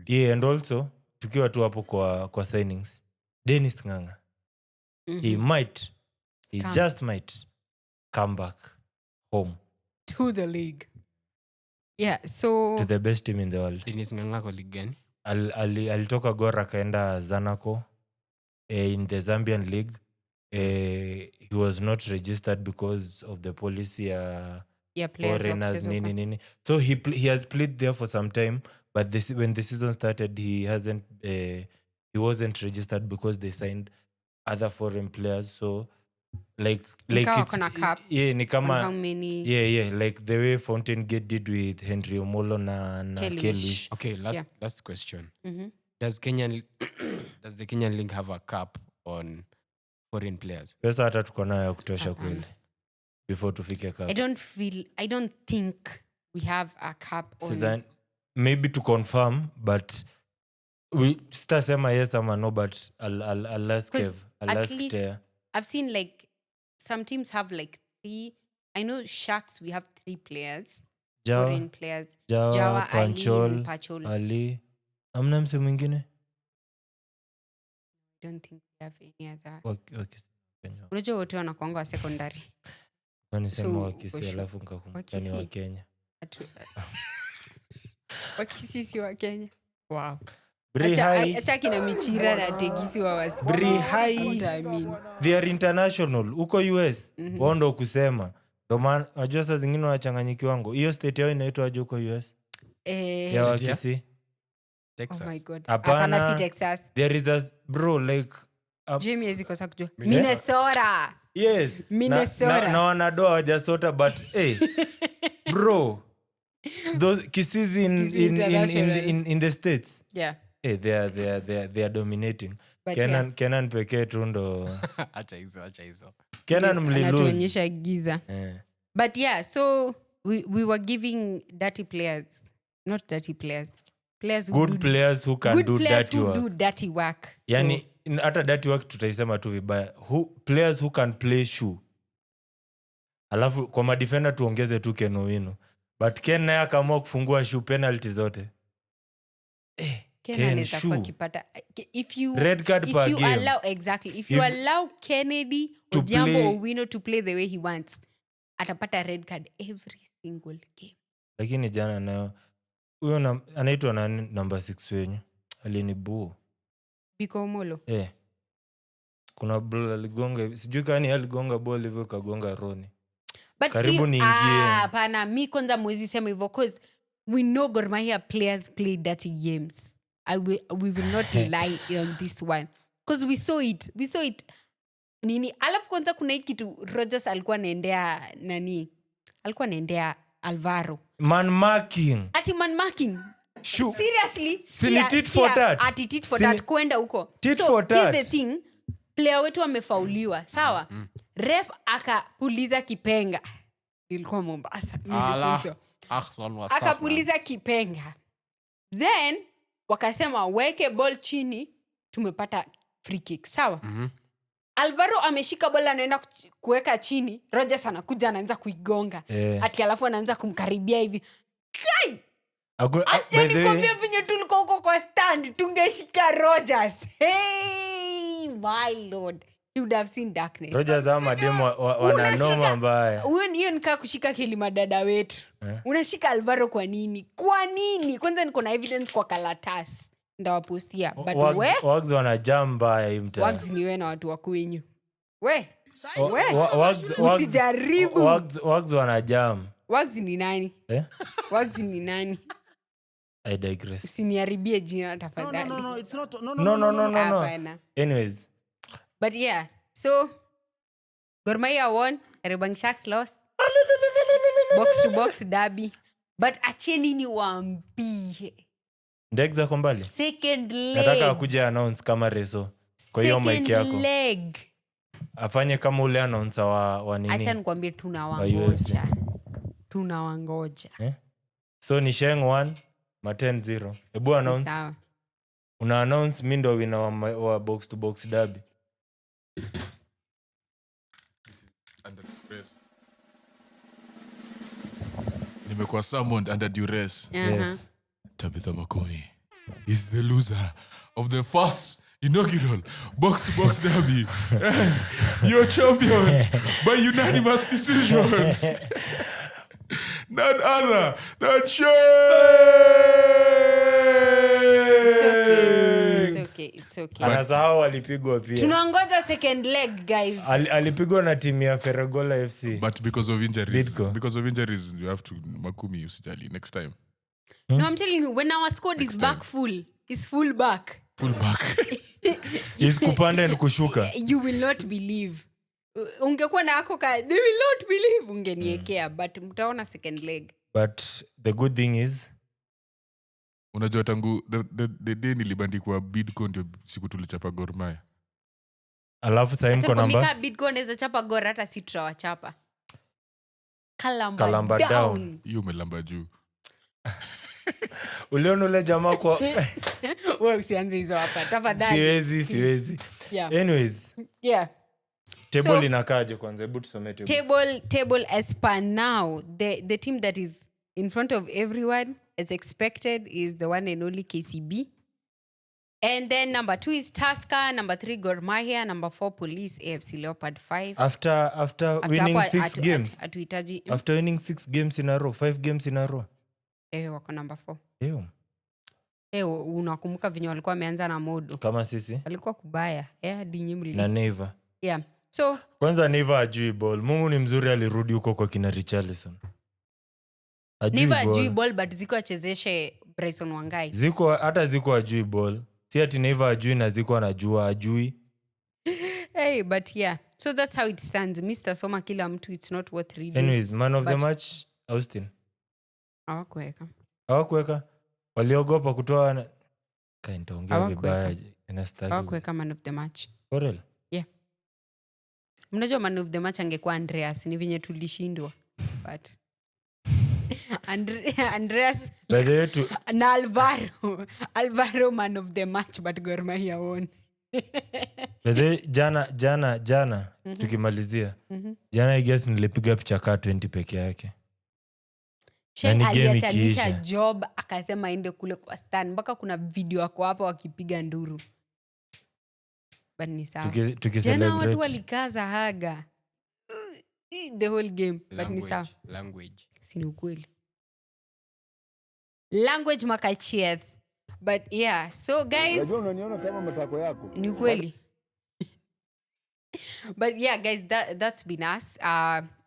Speaker 3: Yeah, and also tukiwa tu hapo kwa signings, Dennis Nganga, he just might come back home
Speaker 2: to the league. Yeah, so
Speaker 3: to the best team in the world.
Speaker 5: Dennis Nganga kwa league gani?
Speaker 3: Alitoka Gor akaenda Zanaco in the Zambian league. He was not registered because of the policy foreigners nini. So he has played there for some time, but when the season started he wasn't registered because they signed other foreign players. So like it's ni kama
Speaker 2: how many
Speaker 3: like the way Fountain Gate did with Henry Omolo na Kelly.
Speaker 5: Okay, last question. Does the Kenyan league have a cap on foreign players?
Speaker 3: Pesa hata tuko nayo ya kutosha kweli before tufike cap.
Speaker 2: I don't think we have a cap on.
Speaker 3: Then maybe to confirm, but we sitasema yes ama no, but I'll ask Kev.
Speaker 2: At least I've seen like some teams have like 3. I know Sharks we have 3 players. Foreign players.
Speaker 3: Jawa,
Speaker 2: Ali, Pachol.
Speaker 3: Ali. Amna mse mwingine?
Speaker 2: I don't think we have any other.
Speaker 3: Okay.
Speaker 2: Unajua wote wanakuanga wa secondary.
Speaker 3: Wanisema wakisi alafu nikakumbuka ni wa Kenya.
Speaker 2: Wakisi wa Kenya. Wow.
Speaker 3: Acha
Speaker 2: kina Michira na Tegisi wa wasi.
Speaker 3: They are international. Uko US. Wao ndo kusema. Ndio maana unajua saa zingine wanachanganyikiwango. Hiyo state yao inaitwa aje uko US?
Speaker 2: Ya
Speaker 3: Wakisi.
Speaker 5: Texas.
Speaker 2: Oh my God.
Speaker 3: Hapana,
Speaker 2: si Texas.
Speaker 3: There is a bro like
Speaker 2: Jamie ezikosa kujua. Minnesota.
Speaker 3: Yes.
Speaker 2: Minnesota.
Speaker 3: Na wanadoa wajasota but hey. Bro. Those Kisses in the States.
Speaker 2: Yeah.
Speaker 3: Hey, they are dominating. Kenan pekee tu ndo.
Speaker 5: Acha hizo.
Speaker 3: Kenan mlilose.
Speaker 2: Anatuonyesha giza. But yeah, so we were giving dirty players. Not dirty players.
Speaker 3: Good players who can do
Speaker 2: dirty work.
Speaker 3: Yani hata dirty work tutaisema tu vibaya. Players who can play shoe. Alafu kwa madefender tuongeze tu Ken Owino. But Ken naye akaamua kufungua shoe penalty zote. Ken shoe.
Speaker 2: If you
Speaker 3: red card per game.
Speaker 2: If you allow Kennedy or Jambo Owino to play the way he wants, atapata red card every single game.
Speaker 3: Lakini jana nayo huyo anaitwa na number 6 wenyu. Alinibu.
Speaker 2: Biko Molo.
Speaker 3: Kuna ball aligonga. Sijui kani aligonga ball hivyo kagonga Roni.
Speaker 2: But
Speaker 3: Karibu niingie.
Speaker 2: hapana, mi kwanza mwezi sema hivyo cause we know Gor Mahia players play dirty games. We will not lie on this one cause we saw it nini. Alafu kwanza kuna hii kitu Rogers alikuwa anaendea nani, alikuwa anaendea Alvaro
Speaker 3: Man marking.
Speaker 2: ati man marking. Seriously,
Speaker 3: Sini tit for tat.
Speaker 2: Ati tit for tat kwenda huko.
Speaker 3: Tit
Speaker 2: So
Speaker 3: for tat.
Speaker 2: here's the thing, player wetu amefauliwa, sawa? Ref akapuliza kipenga. Ilikuwa Mombasa. Nilifunzwa. Akapuliza kipenga. Then wakasema weke ball chini, tumepata free kick, sawa? Alvaro ameshika bola anaenda kuweka chini, Rogers anakuja anaanza kuigonga. Ati alafu anaanza kumkaribia hivi. Kai! Ati nikwambia vinyo tulikuwa huko kwa stand, tungeshika Rogers. Hey, my lord. You would have seen darkness.
Speaker 3: Rogers ama demo wananoma mbaya.
Speaker 2: Hiyo nikaa kushika kilima dada wetu. Unashika Alvaro kwa nini? Kwa nini? Kwanza niko na evidence kwa karatasi. Ndawapostia. But
Speaker 3: Wags wanajam mbaya hii mtaa.
Speaker 2: Wags ni wewe na watu wa kwenyu. Usijaribu.
Speaker 3: Wags wanajam.
Speaker 2: Wags ni nani? Wags ni nani?
Speaker 3: I digress.
Speaker 2: Usiniharibie jina tafadhali.
Speaker 6: No, it's not.
Speaker 3: No. Anyways.
Speaker 2: But yeah, so Gor Mahia won, Kariobangi Sharks lost. Box to box derby. But acheni niwaambie.
Speaker 3: Ndegza kwa mbali.
Speaker 2: Second leg.
Speaker 3: Nataka kuja announce kama Reso. Kwa hiyo mic yako.
Speaker 2: Second leg.
Speaker 3: Afanye kama ule announcer wa nini?
Speaker 2: Acha nikwambie tunawangoja. Tunawangoja.
Speaker 3: So ni Sheng 1, Maten 0. Ebu announce.
Speaker 2: Sawa.
Speaker 3: Una announce mimi ndo winner wa box to box derby.
Speaker 6: Under duress. Nimekuwa summoned under duress.
Speaker 3: Yes.
Speaker 6: Tabitha Makoni is the loser of the first inaugural box-to-box derby. Your champion by unanimous decision. None other than
Speaker 2: It's okay.
Speaker 3: Anasahau alipigwa pia.
Speaker 2: Tunangoja second leg, guys.
Speaker 3: Alipigwa na timu ya Ferregola FC.
Speaker 6: But because of injuries.
Speaker 3: Bidco.
Speaker 6: You have to Makumi usijali next time.
Speaker 2: No, I'm telling you, when our squad is back full, is full back.
Speaker 6: Full back.
Speaker 3: Is kupanda and kushuka.
Speaker 2: You will not believe. Ungekuwa na ako they will not believe ungeniekea, but mtaona second leg.
Speaker 3: But the good thing is
Speaker 6: unajua tangu the day nilibandikwa Bidco ndio siku tulichapa Gor Mahia.
Speaker 3: Alafu sasa mko namba.
Speaker 2: Kama Bidco anaweza chapa Gor hata si tutawachapa.
Speaker 3: Kalamba down.
Speaker 6: Hiyo umelamba juu.
Speaker 3: Uliona ule jamaa kwa
Speaker 2: wewe usianze hizo hapa tafadhali.
Speaker 3: Siwezi.
Speaker 2: Yeah.
Speaker 3: Anyways.
Speaker 2: Yeah.
Speaker 3: Table inakaje kwanza? Hebu tusome
Speaker 2: table as per now. The team that is in front of everyone as expected is the one and only KCB. And then number 2 is Tusker, number 3 Gor Mahia, number 4 Police, AFC Leopard 5.
Speaker 3: After winning 6 games. After winning 6 games in a row, 5 games in a row.
Speaker 2: Wako number 4. Unakumbuka vinyo walikuwa wameanza na modo.
Speaker 3: Kama sisi.
Speaker 2: Walikuwa kubaya. Hadi nyimli.
Speaker 3: Na Neva.
Speaker 2: Yeah. So
Speaker 3: kwanza Neva ajui ball. Mungu ni mzuri alirudi huko kwa kina Richarlison.
Speaker 2: Neva ajui ball but ziko achezeshe Bryson Wangai.
Speaker 3: Ziko ajui ball. Si ati Neva ajui na ziko anajua ajui.
Speaker 2: Hey, but yeah. So that's how it stands. Mr. Soma kila mtu, it's not worth reading.
Speaker 3: Anyways, man of the match, Austin. Hawakuweka. Waliogopa kutoa kaintaongea vibaya.
Speaker 2: Hawakuweka man of the match.
Speaker 3: For real?
Speaker 2: Yeah. Mnajua man of the match angekuwa Andreas, ni venye tulishindwa. But Andreas na Alvaro man of the match, but Gor Mahia won.
Speaker 3: Jana tukimalizia. Jana I guess nilipiga picha ka 20 peke yake.
Speaker 2: Sheng aliatanisha job akasema ende kule kwa stand mpaka kuna video wako hapa wakipiga nduru. But ni sawa. Jana watu walikaza haga the whole game. But ni sawa.
Speaker 5: Language.
Speaker 2: Si ni ukweli. Language makachieth. But yeah, so guys,
Speaker 1: unajua unaniona kama matako yako.
Speaker 2: Ni ukweli. But yeah, guys, that's been us.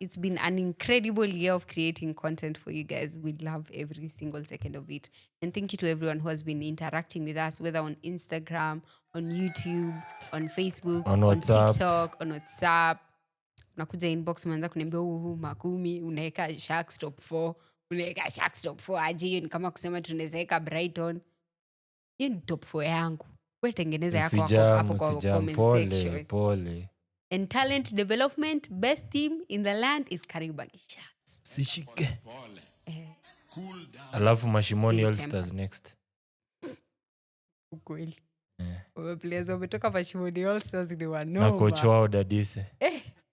Speaker 2: It's been an incredible year of creating content for you guys. We love every single second of it. And thank you to everyone who has been interacting with us, whether on Instagram, on YouTube, on Facebook,
Speaker 3: On
Speaker 2: on
Speaker 3: WhatsApp.
Speaker 2: TikTok, on WhatsApp. Unakuja inbox unaanza kuniambia makumi unaweka Sharks top 4, unaweka Sharks top 4 aje. Hiyo ni kama kusema tunaweza weka Brighton. Hiyo ni top 4 yangu. Wewe tengeneza yako hapo kwa comment section.
Speaker 3: Pole.
Speaker 2: And talent development, best team in the land is Kariobangi Sharks.
Speaker 3: Sishike. Alafu Mashimoni All Stars next.
Speaker 2: Ukweli. Players wametoka Mashimoni All Stars ni wanoma.
Speaker 3: Na coach wao Dadise.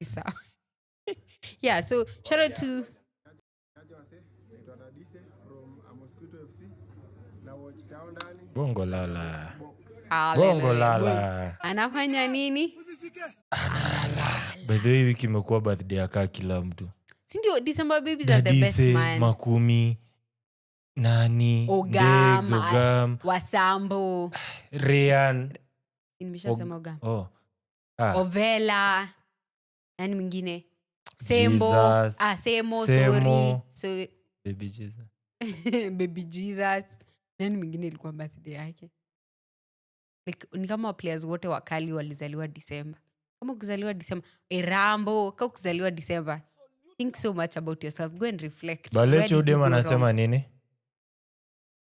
Speaker 2: Sawa. Yeah, so shout out to
Speaker 3: Bongo Lala.
Speaker 2: Bongo Lala. Anafanya nini?
Speaker 3: By the way, wiki imekuwa birthday ya kila mtu.
Speaker 2: Si ndio December babies are the best man.
Speaker 3: Makumi, Nani,
Speaker 2: Ogam, Wasambo,
Speaker 3: Ryan.
Speaker 2: Nimeshasema Ogam.
Speaker 3: Oh.
Speaker 2: Ovela. Nani mwingine? Sembo.
Speaker 3: Jesus.
Speaker 2: Semo,
Speaker 3: Semo.
Speaker 2: sorry. So
Speaker 3: Baby Jesus.
Speaker 2: Baby Jesus. Nani mwingine ilikuwa birthday yake? Like ni kama players wote wakali walizaliwa December. Kama kuzaliwa December, Rambo, kama kuzaliwa December. Think so much about yourself. Go and reflect.
Speaker 3: Balecho Udema anasema nini?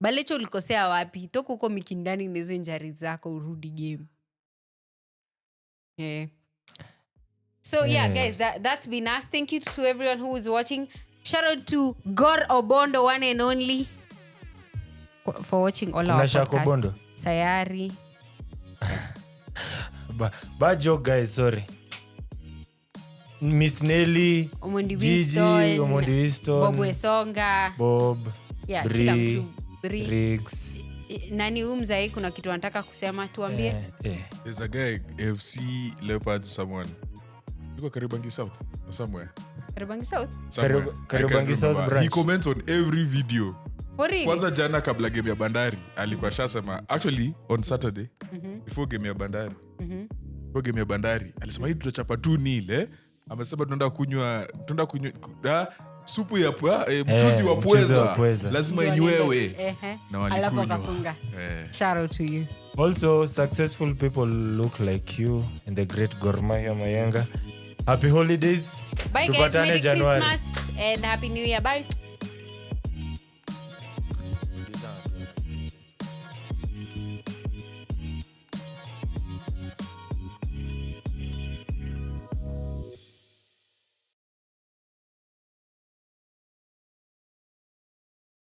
Speaker 2: Balecho ulikosea wapi? Toka huko Mikindani na hizo injury zako urudi game. Yeah. So yeah, guys, that's been us. Thank you to everyone who is watching. Shout out to Gor Obondo, one and only, for watching all our podcasts. Obondo. Sayari.
Speaker 3: Bad joke, guys, sorry. Miss Nelly, Gigi, Omondi Winston,
Speaker 2: Bob Wesonga,
Speaker 3: Bob,
Speaker 2: yeah,
Speaker 3: Briggs.
Speaker 2: Nani umzai kuna kitu anataka kusema tuambie?
Speaker 6: There's a guy, FC Leopard someone. You go Kariobangi South or somewhere?
Speaker 2: Kariobangi South?
Speaker 3: Kariobangi South branch.
Speaker 6: He comments on every video.
Speaker 2: For real?
Speaker 6: Kwanza jana kabla game ya Bandari alikuwa shasema actually on Saturday before game ya Bandari. Before game ya Bandari alisema hii tutachapa 2-0 amesema tunaenda kunywa supu ya mchuzi wa pweza lazima inywewe na walikunywa.
Speaker 2: Shout out to you.
Speaker 3: Also, successful people look like you and the great Gor Mahia Mayenga. Happy holidays.
Speaker 2: Bye guys, Merry Christmas and Happy New Year. Bye.